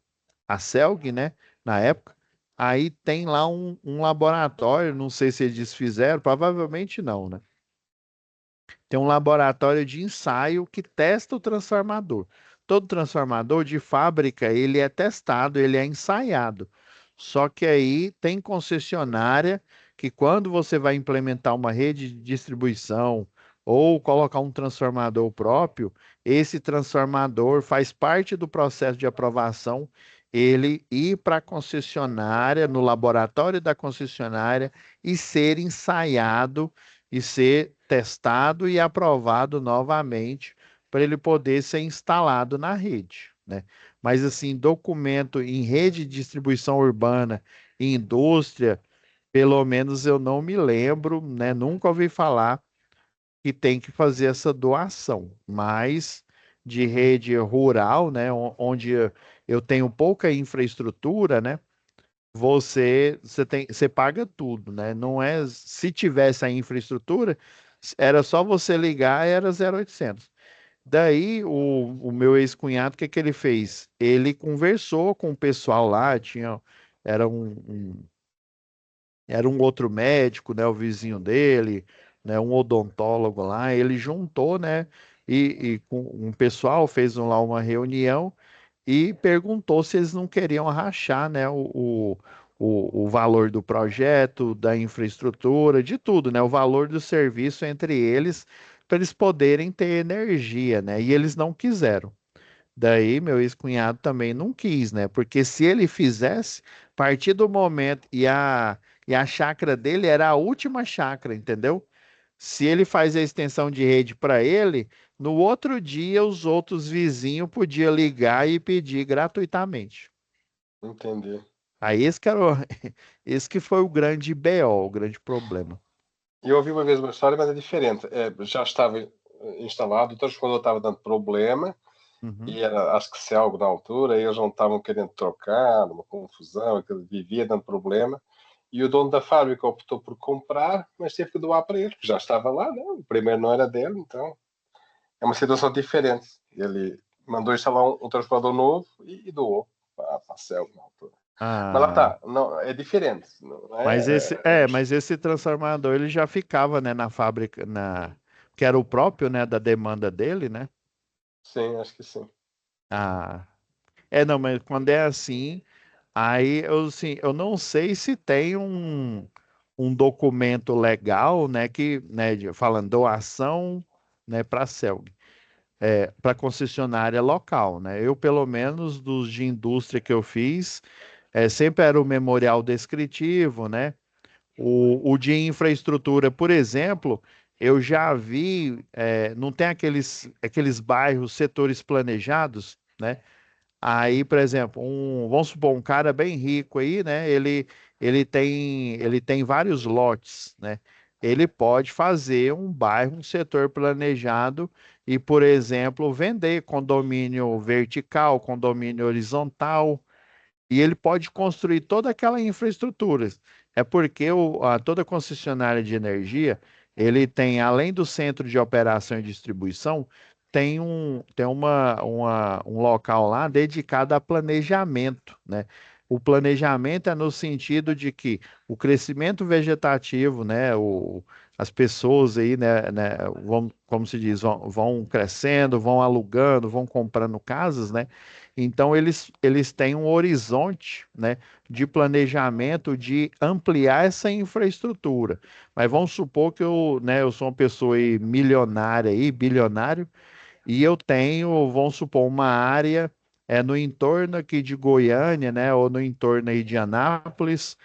a CELG, né? Na época. Aí tem lá um laboratório, não sei se eles fizeram, provavelmente não, né? Tem um laboratório de ensaio que testa o transformador. Todo transformador de fábrica, ele é testado, ele é ensaiado. Só que aí tem concessionária que quando você vai implementar uma rede de distribuição ou colocar um transformador próprio, esse transformador faz parte do processo de aprovação, ele ir para a concessionária, no laboratório da concessionária e ser ensaiado e ser testado e aprovado novamente para ele poder ser instalado na rede, né? Mas assim, documento em rede de distribuição urbana e indústria, pelo menos eu não me lembro, né? Nunca ouvi falar que tem que fazer essa doação, mas de rede rural, né, onde eu tenho pouca infraestrutura, né? Você paga tudo, né? Não é, se tivesse a infraestrutura, era só você ligar, era 0800. Daí o meu ex-cunhado, o que que ele fez? Ele conversou com o pessoal lá, era era um outro médico, né, o vizinho dele, né, um odontólogo lá, ele juntou, né, e com um pessoal fez lá uma reunião e perguntou se eles não queriam rachar, né, o valor do projeto, da infraestrutura, de tudo, né, o valor do serviço entre eles, para eles poderem ter energia, né, e eles não quiseram. Daí meu ex-cunhado também não quis, né, porque se ele fizesse, a partir do momento, e a chácara dele era a última chácara, entendeu? Se ele faz a extensão de rede para ele, no outro dia os outros vizinhos podiam ligar e pedir gratuitamente. Entendi. Aí esse que foi o grande BO, o grande problema. Eu ouvi uma vez uma história, mas é diferente. Já estava instalado, o transformador estava dando problema, Uhum. e era, acho que se algo na altura, eles não estavam querendo trocar, uma confusão, aquilo vivia dando problema. E o dono da fábrica optou por comprar, mas teve que doar para ele, porque já estava lá, né? O primeiro não era dele, então é uma situação diferente. Ele mandou instalar um transformador novo e doou para a Cel na altura. Mas lá Ah, está, não, é diferente, não mas é? mas esse transformador ele já ficava, né, na fábrica, que era o próprio, né, da demanda dele, né? Sim, acho que sim. Ah, não, mas quando é assim, aí assim, eu não sei se tem um documento legal, né, né, falando doação, né, para a CELG, para concessionária local, né? Eu, pelo menos, dos de indústria que eu fiz, sempre era o memorial descritivo, né? O de infraestrutura, por exemplo, eu já vi, não tem aqueles bairros, setores planejados, né? Aí, por exemplo, vamos supor, um cara bem rico aí, né? Ele tem vários lotes, né? Ele pode fazer um bairro, um setor planejado e, por exemplo, vender condomínio vertical, condomínio horizontal, e ele pode construir toda aquela infraestrutura. É porque toda concessionária de energia, ele tem, além do centro de operação e distribuição, tem um local lá dedicado a planejamento, né? O planejamento é no sentido de que o crescimento vegetativo, né? As pessoas aí, né, vão, como se diz, vão crescendo, vão alugando, vão comprando casas, né? Então eles têm um horizonte, né, de planejamento de ampliar essa infraestrutura. Mas vamos supor que eu sou uma pessoa aí milionária aí, bilionário, e eu tenho, vamos supor, uma área no entorno aqui de Goiânia, né, ou no entorno aí de Anápolis,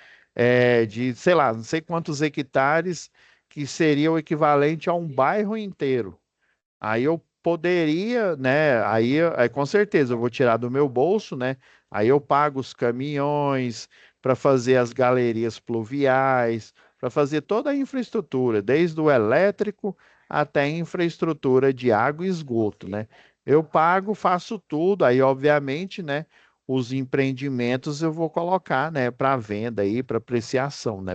de, sei lá, não sei quantos hectares, que seria o equivalente a um bairro inteiro. Aí eu poderia, né? Aí com certeza eu vou tirar do meu bolso, né? Aí eu pago os caminhões para fazer as galerias pluviais, para fazer toda a infraestrutura, desde o elétrico até a infraestrutura de água e esgoto, né? Eu pago, faço tudo, aí obviamente, né? Os empreendimentos eu vou colocar, né, para venda aí, para apreciação, né,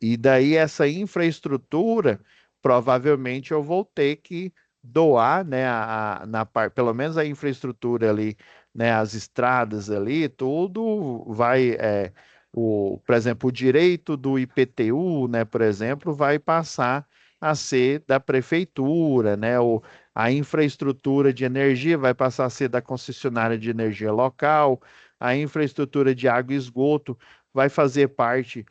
e daí essa infraestrutura provavelmente eu vou ter que doar, né, pelo menos a infraestrutura ali, né, as estradas ali, tudo vai, por exemplo, o direito do IPTU, né, por exemplo, vai passar a ser da prefeitura, né, a infraestrutura de energia vai passar a ser da concessionária de energia local, a infraestrutura de água e esgoto vai fazer parte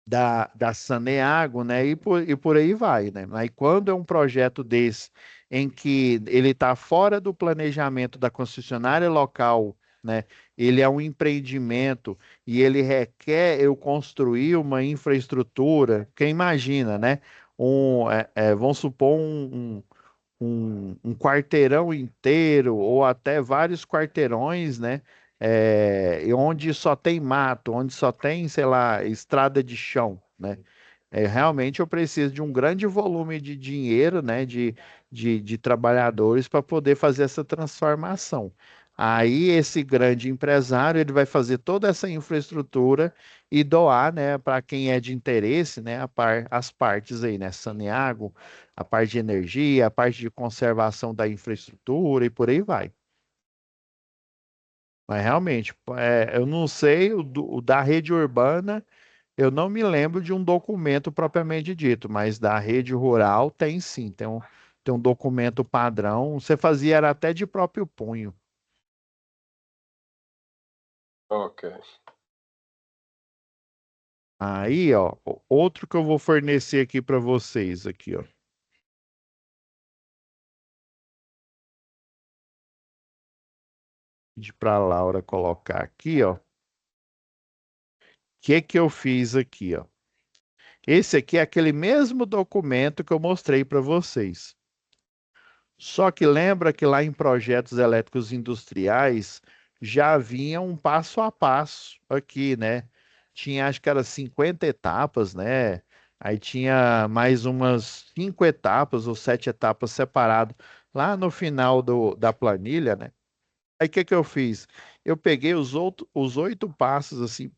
da Saneago, né? E por aí vai, né? Aí quando é um projeto desse em que ele está fora do planejamento da concessionária local, né? Ele é um empreendimento e ele requer eu construir uma infraestrutura, porque imagina, né? Vamos supor um quarteirão inteiro ou até vários quarteirões, né? E onde só tem mato, onde só tem, sei lá, estrada de chão, né? Realmente eu preciso de um grande volume de dinheiro, né, de trabalhadores para poder fazer essa transformação. Aí esse grande empresário ele vai fazer toda essa infraestrutura e doar, né, para quem é de interesse, né, as partes aí, né, Saneago, a parte de energia, a parte de conservação da infraestrutura e por aí vai. Mas realmente, eu não sei, o da rede urbana, eu não me lembro de um documento propriamente dito, mas da rede rural tem sim, tem um documento padrão. Você fazia era até de próprio punho. Ok. Aí, ó, outro que eu vou fornecer aqui para vocês aqui, ó. Pedir para Laura colocar aqui, ó. O que eu fiz aqui, ó? Esse aqui é aquele mesmo documento que eu mostrei para vocês. Só que lembra que lá em projetos elétricos industriais já havia um passo a passo aqui, né? Tinha, acho que era 50 etapas, né? Aí tinha mais umas 5 etapas ou 7 etapas separado lá no final da planilha, né? Aí o que eu fiz? Eu peguei os 8 passos assim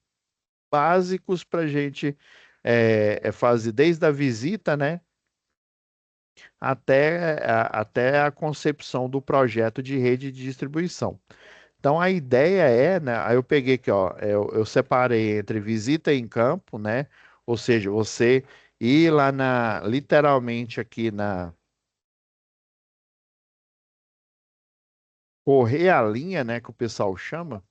básicos para a gente fazer desde a visita, né? Até a concepção do projeto de rede de distribuição. Então a ideia né? Aí eu peguei aqui, ó, eu separei entre visita em campo, né? Ou seja, você ir lá literalmente aqui correr a linha, né? Que o pessoal chama.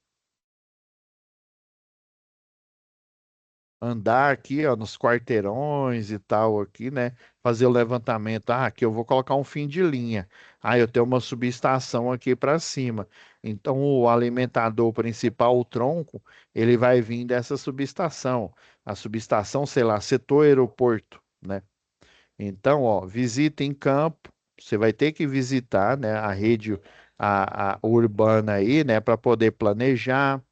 Andar aqui, ó, nos quarteirões e tal aqui, né? Fazer o levantamento. Ah, aqui eu vou colocar um fim de linha. Ah, eu tenho uma subestação aqui para cima. Então, o alimentador principal, o tronco, ele vai vir dessa subestação. A subestação, sei lá, setor aeroporto, né? Então, ó, visita em campo. Você vai ter que visitar, né, a rede a urbana aí, né, para poder planejar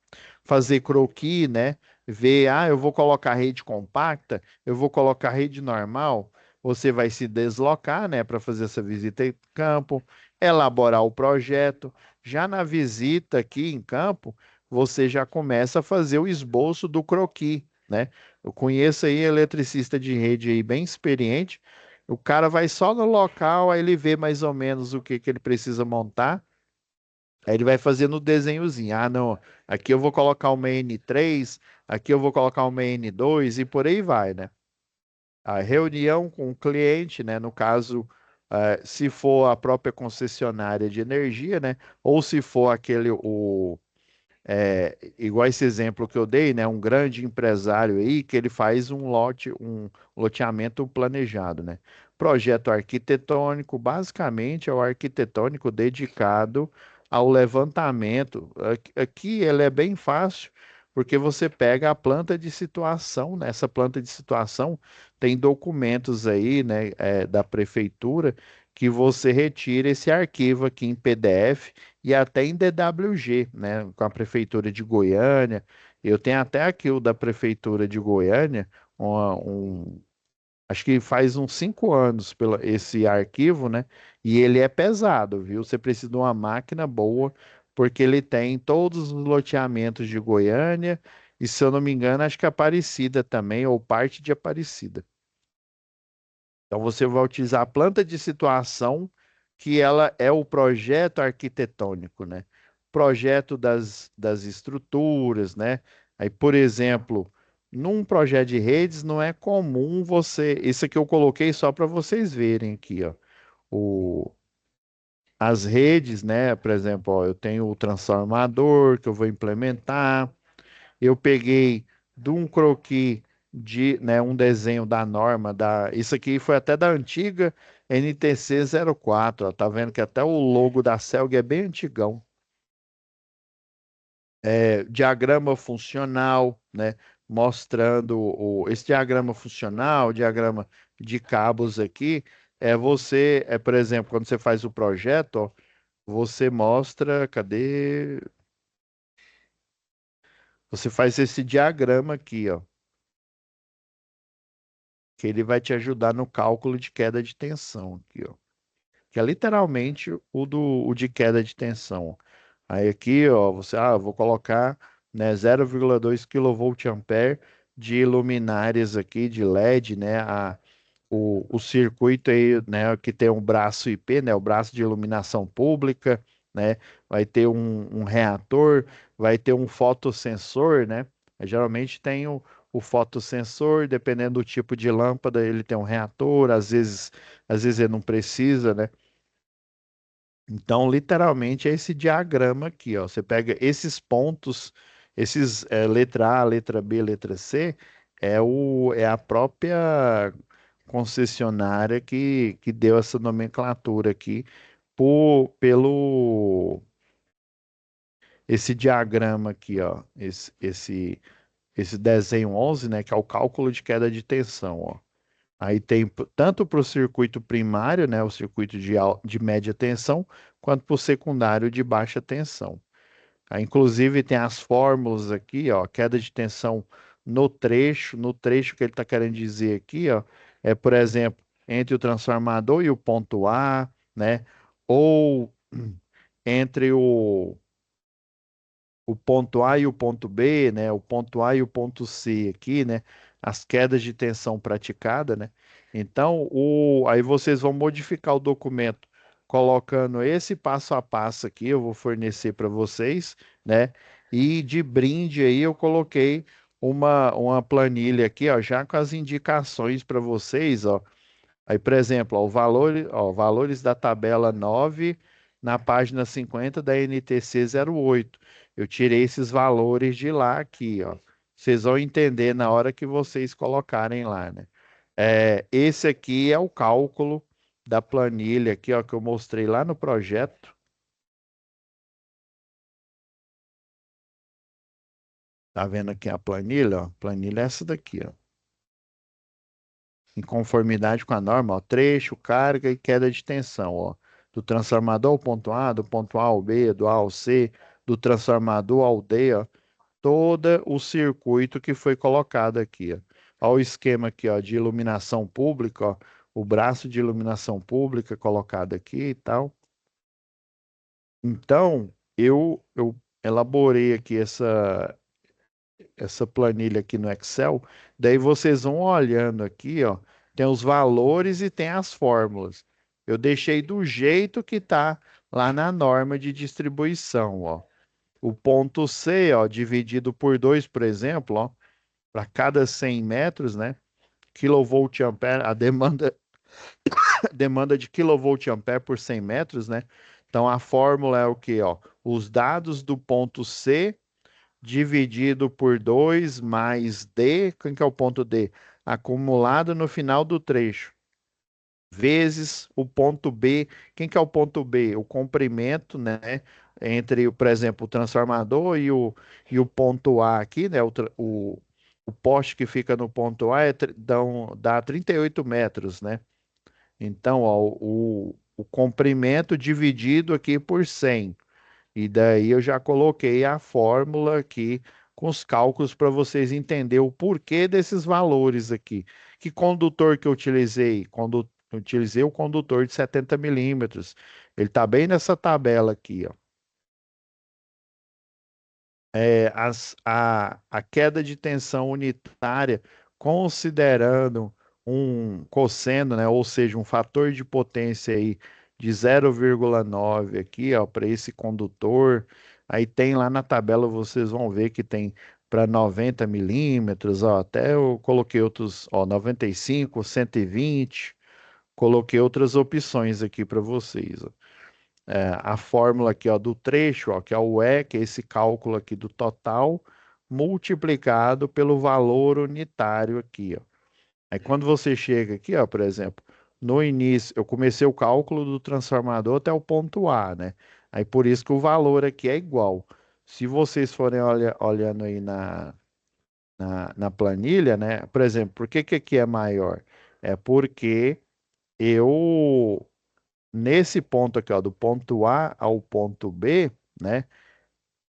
fazer croquis, né? Ver, eu vou colocar rede compacta, eu vou colocar rede normal. Você vai se deslocar, né, para fazer essa visita em campo, elaborar o projeto. Já na visita aqui em campo, você já começa a fazer o esboço do croquis, né? Eu conheço aí eletricista de rede aí bem experiente. O cara vai só no local, aí ele vê mais ou menos o que que ele precisa montar. Aí ele vai fazendo o desenhozinho. Ah, não, aqui eu vou colocar uma N3, aqui eu vou colocar uma N2 e por aí vai, né? A reunião com o cliente, né? No caso, se for a própria concessionária de energia, né? Ou se for aquele, igual esse exemplo que eu dei, né? Um grande empresário aí que ele faz um loteamento planejado, né? Projeto arquitetônico, basicamente é o arquitetônico dedicado ao levantamento. Aqui ele é bem fácil, porque você pega a planta de situação, né? Essa planta de situação tem documentos aí, né, da prefeitura que você retira esse arquivo aqui em PDF e até em DWG, né, com a Prefeitura de Goiânia. Eu tenho até aqui o da Prefeitura de Goiânia, acho que faz uns 5 anos esse arquivo, né? E ele é pesado, viu? Você precisa de uma máquina boa, porque ele tem todos os loteamentos de Goiânia, e se eu não me engano, acho que Aparecida também, ou parte de Aparecida. Então você vai utilizar a planta de situação, que ela é o projeto arquitetônico, né? Projeto das estruturas, né? Aí, por exemplo, num projeto de redes não é comum você. Isso aqui eu coloquei só para vocês verem aqui, ó. O, as redes, né? Por exemplo, ó, eu tenho o transformador que eu vou implementar. Eu peguei de um croquis né, um desenho da norma isso aqui foi até da antiga NTC 04, ó, tá vendo que até o logo da Celg é bem antigão. Diagrama funcional, né, mostrando esse diagrama funcional, diagrama de cabos aqui, por exemplo, quando você faz o projeto, ó, você mostra, cadê? Você faz esse diagrama aqui, ó, que ele vai te ajudar no cálculo de queda de tensão aqui, ó. Que é literalmente o de queda de tensão. Aí aqui, ó, eu vou colocar, né, 0,2 kVA de luminárias aqui de LED, né, o circuito aí, né, que tem um braço IP, né, o braço de iluminação pública, né, vai ter um reator, vai ter um fotossensor, né, geralmente tem o fotossensor, dependendo do tipo de lâmpada, ele tem um reator, às vezes ele não precisa, né, então, literalmente, é esse diagrama aqui, ó. Você pega esses pontos, letra A, letra B, letra C, é a própria concessionária que deu essa nomenclatura aqui pelo esse diagrama aqui, ó. Esse desenho 11, né, que é o cálculo de queda de tensão, ó. Aí tem tanto para o circuito primário, né, o circuito de média tensão, quanto para o secundário de baixa tensão. Aí, inclusive, tem as fórmulas aqui, ó, queda de tensão no trecho que ele está querendo dizer aqui, ó, por exemplo, entre o transformador e o ponto A, né, ou entre o ponto A e o ponto B, né? O ponto A e o ponto C aqui, né? As quedas de tensão praticada, né? Então, aí vocês vão modificar o documento colocando esse passo a passo aqui, eu vou fornecer para vocês, né? E de brinde aí eu coloquei uma planilha aqui, ó, já com as indicações para vocês, ó. Aí, por exemplo, valores da tabela 9 na página 50 da NTC 08. Eu tirei esses valores de lá aqui, ó. Vocês vão entender na hora que vocês colocarem lá, né? Esse aqui é o cálculo da planilha aqui, ó, que eu mostrei lá no projeto. Tá vendo aqui a planilha, ó? A planilha é essa daqui, ó. Em conformidade com a norma, ó, trecho, carga e queda de tensão, ó, do transformador ao ponto A, do ponto A ao B, do A ao C, do transformador ao D, ó, todo o circuito que foi colocado aqui, ó. Ó o esquema aqui, ó, de iluminação pública, ó, o braço de iluminação pública colocado aqui e tal. Então, eu elaborei aqui essa planilha aqui no Excel, daí vocês vão olhando aqui, ó, tem os valores e tem as fórmulas. Eu deixei do jeito que tá lá na norma de distribuição, ó. O ponto C, ó, dividido por 2, por exemplo, ó, para cada 100 metros, né? Kilovolt-ampere, a demanda de kilovolt-ampere por 100 metros, né? Então a fórmula é o quê, ó? Os dados do ponto C dividido por 2 mais D, quem que é o ponto D? Acumulado no final do trecho, vezes o ponto B. Quem que é o ponto B? O comprimento, né? Entre, por exemplo, o transformador e o ponto A aqui, né? O poste que fica no ponto A dá 38 metros, né? Então, ó, o comprimento dividido aqui por 100. E daí eu já coloquei a fórmula aqui com os cálculos para vocês entenderem o porquê desses valores aqui. Que condutor que eu utilizei? Eu utilizei o condutor de 70 milímetros. Ele está bem nessa tabela aqui, ó. A queda de tensão unitária, considerando um cosseno, né, ou seja, um fator de potência aí de 0,9 aqui, ó, para esse condutor. Aí tem lá na tabela, vocês vão ver que tem para 90 milímetros, ó, até eu coloquei outros, ó, 95, 120, coloquei outras opções aqui para vocês, ó. A fórmula aqui, ó, do trecho, ó, que é o E, que é esse cálculo aqui do total, multiplicado pelo valor unitário aqui, ó. Aí quando você chega aqui, ó, por exemplo, no início, eu comecei o cálculo do transformador até o ponto A, né? Aí por isso que o valor aqui é igual. Se vocês forem olhando aí na planilha, né? Por exemplo, por que que aqui é maior? É porque eu nesse ponto aqui, ó, do ponto A ao ponto B, né?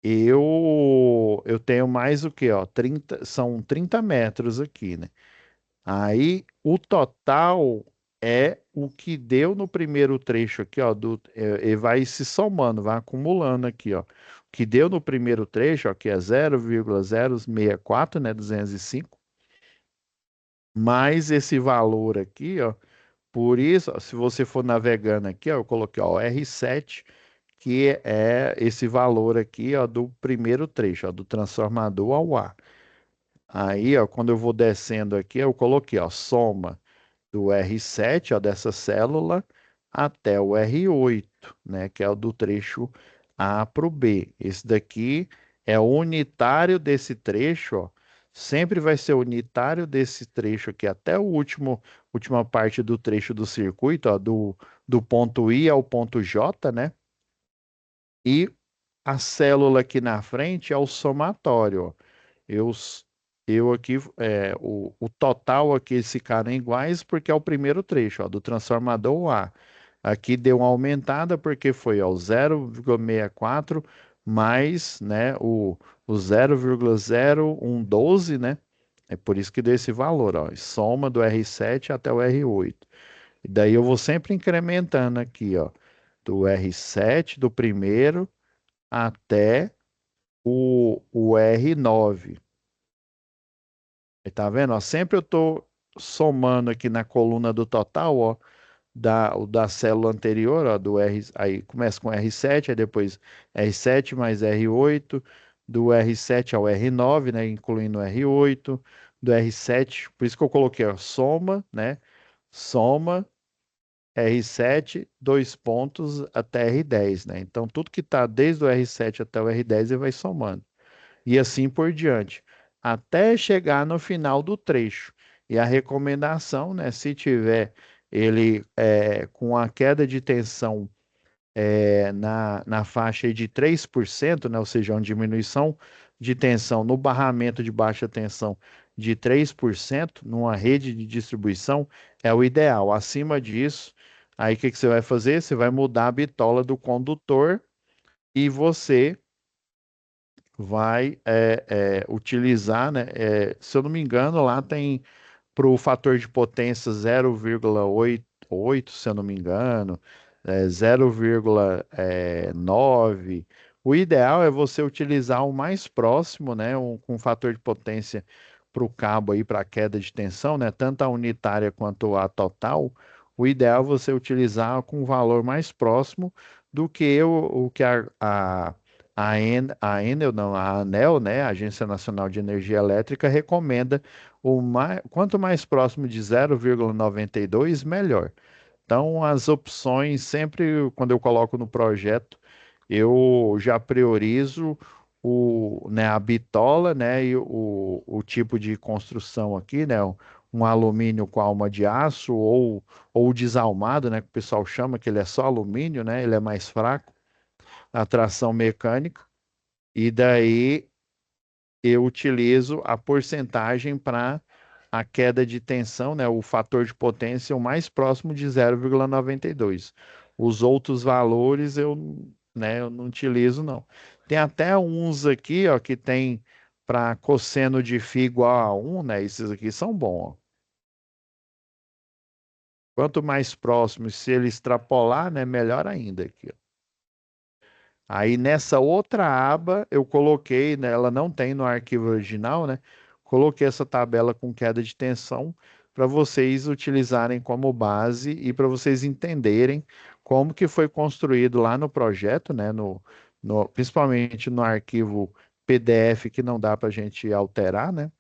Eu tenho mais o que, ó, 30, são 30 metros aqui, né? Aí o total é o que deu no primeiro trecho aqui, ó, e vai se somando, vai acumulando aqui, ó. O que deu no primeiro trecho, ó, que é 0,064, né, 205, mais esse valor aqui, ó. Por isso, ó, se você for navegando aqui, ó, eu coloquei, ó, R7, que é esse valor aqui, ó, do primeiro trecho, ó, do transformador ao A. Aí, ó, quando eu vou descendo aqui, eu coloquei, ó, soma do R7, ó, dessa célula, até o R8, né, que é o do trecho A para o B. Esse daqui é o unitário desse trecho, ó, sempre vai ser unitário desse trecho aqui até o última parte do trecho do circuito, ó, do ponto I ao ponto J, né? E a célula aqui na frente é o somatório, ó. Eu, s- eu aqui, o total aqui eles ficaram iguais porque é o primeiro trecho, ó, do transformador A. Aqui deu uma aumentada porque foi, ó, o 0,64 mais, né, o 0,0112, né? É por isso que deu esse valor, ó. Soma do R7 até o R8. E daí eu vou sempre incrementando aqui, ó, do R7 do primeiro até o R9. Aí tá vendo? Ó, sempre eu tô somando aqui na coluna do total, ó, o da célula anterior, ó, do R, aí começa com R7, aí depois R7 mais R8, do R7 ao R9, né, incluindo o R8, do R7, por isso que eu coloquei, ó, soma, né, soma R7, dois pontos até R10, né? Então tudo que tá desde o R7 até o R10 ele vai somando e assim por diante, até chegar no final do trecho. E a recomendação, né, se tiver ele com a queda de tensão na faixa aí de 3%, né, ou seja, uma diminuição de tensão no barramento de baixa tensão de 3% numa rede de distribuição, é o ideal. Acima disso, aí o que que você vai fazer? Você vai mudar a bitola do condutor e você vai utilizar, né? Se eu não me engano, lá tem para o fator de potência 0,88, se eu não me engano, 0,9. O ideal é você utilizar o mais próximo, né, com fator de potência para o cabo aí para queda de tensão, né, tanto a unitária quanto a total. O ideal é você utilizar com o valor mais próximo do que o que a Enel, não, a ANEL, né, a Agência Nacional de Energia Elétrica, recomenda quanto mais próximo de 0,92, melhor. Então, as opções, sempre quando eu coloco no projeto, eu já priorizo né, a bitola, né, e o tipo de construção aqui, né, um alumínio com alma de aço ou desalmado, né, que o pessoal chama, que ele é só alumínio, né, ele é mais fraco, a tração mecânica, e daí eu utilizo a porcentagem para a queda de tensão, né, o fator de potência o mais próximo de 0,92. Os outros valores eu não utilizo, não. Tem até uns aqui, ó, que tem para cosseno de φ igual a 1, né? Esses aqui são bons, ó. Quanto mais próximo, se ele extrapolar, né, melhor ainda aqui, ó. Aí nessa outra aba eu coloquei, né, ela não tem no arquivo original, né? Coloquei essa tabela com queda de tensão para vocês utilizarem como base e para vocês entenderem como que foi construído lá no projeto, né? Principalmente no arquivo PDF que não dá para a gente alterar, né?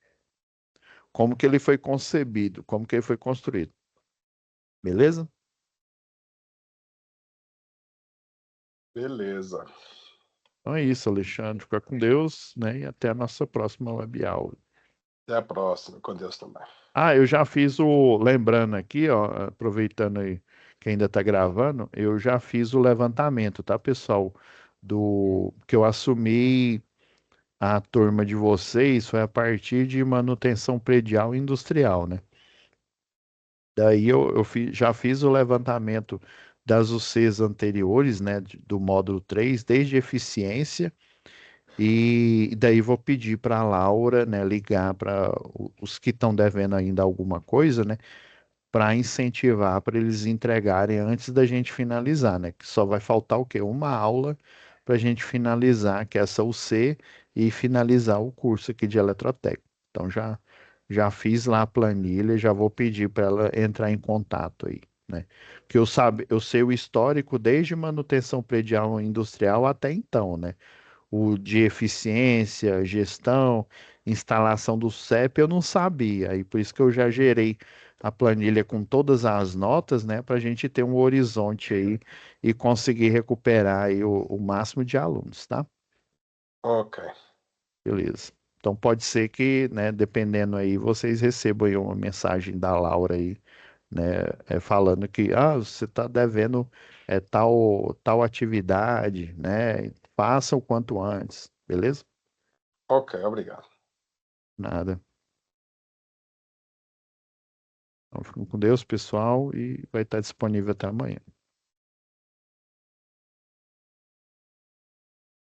Como que ele foi concebido, como que ele foi construído. Beleza? Beleza. Então é isso, Alexandre. Fica com Deus, né? E até a nossa próxima web aula. Até a próxima, com Deus também. Ah, eu já fiz lembrando aqui, ó, aproveitando aí que ainda está gravando, eu já fiz o levantamento, tá, pessoal? Que eu assumi a turma de vocês foi a partir de manutenção predial e industrial, né? Daí já fiz o levantamento das UCs anteriores, né, do módulo 3, desde eficiência, e daí vou pedir para a Laura, né, ligar para os que estão devendo ainda alguma coisa, né? Para incentivar, para eles entregarem antes da gente finalizar, né? Que só vai faltar o quê? Uma aula para a gente finalizar, que é essa UC, e finalizar o curso aqui de eletrotécnica. Então já fiz lá a planilha, já vou pedir para ela entrar em contato aí, né? Porque eu sei o histórico desde manutenção predial industrial até então, né? O de eficiência, gestão, instalação do CEP, eu não sabia. E por isso que eu já gerei a planilha com todas as notas, né, para a gente ter um horizonte aí e conseguir recuperar aí o máximo de alunos, tá? Ok. Beleza. Então pode ser que, né, dependendo aí, vocês recebam aí uma mensagem da Laura aí, né, falando que, você está devendo tal atividade, né, faça o quanto antes, beleza? Ok, obrigado. Nada. Então, fiquem com Deus, pessoal, e vai estar disponível até amanhã.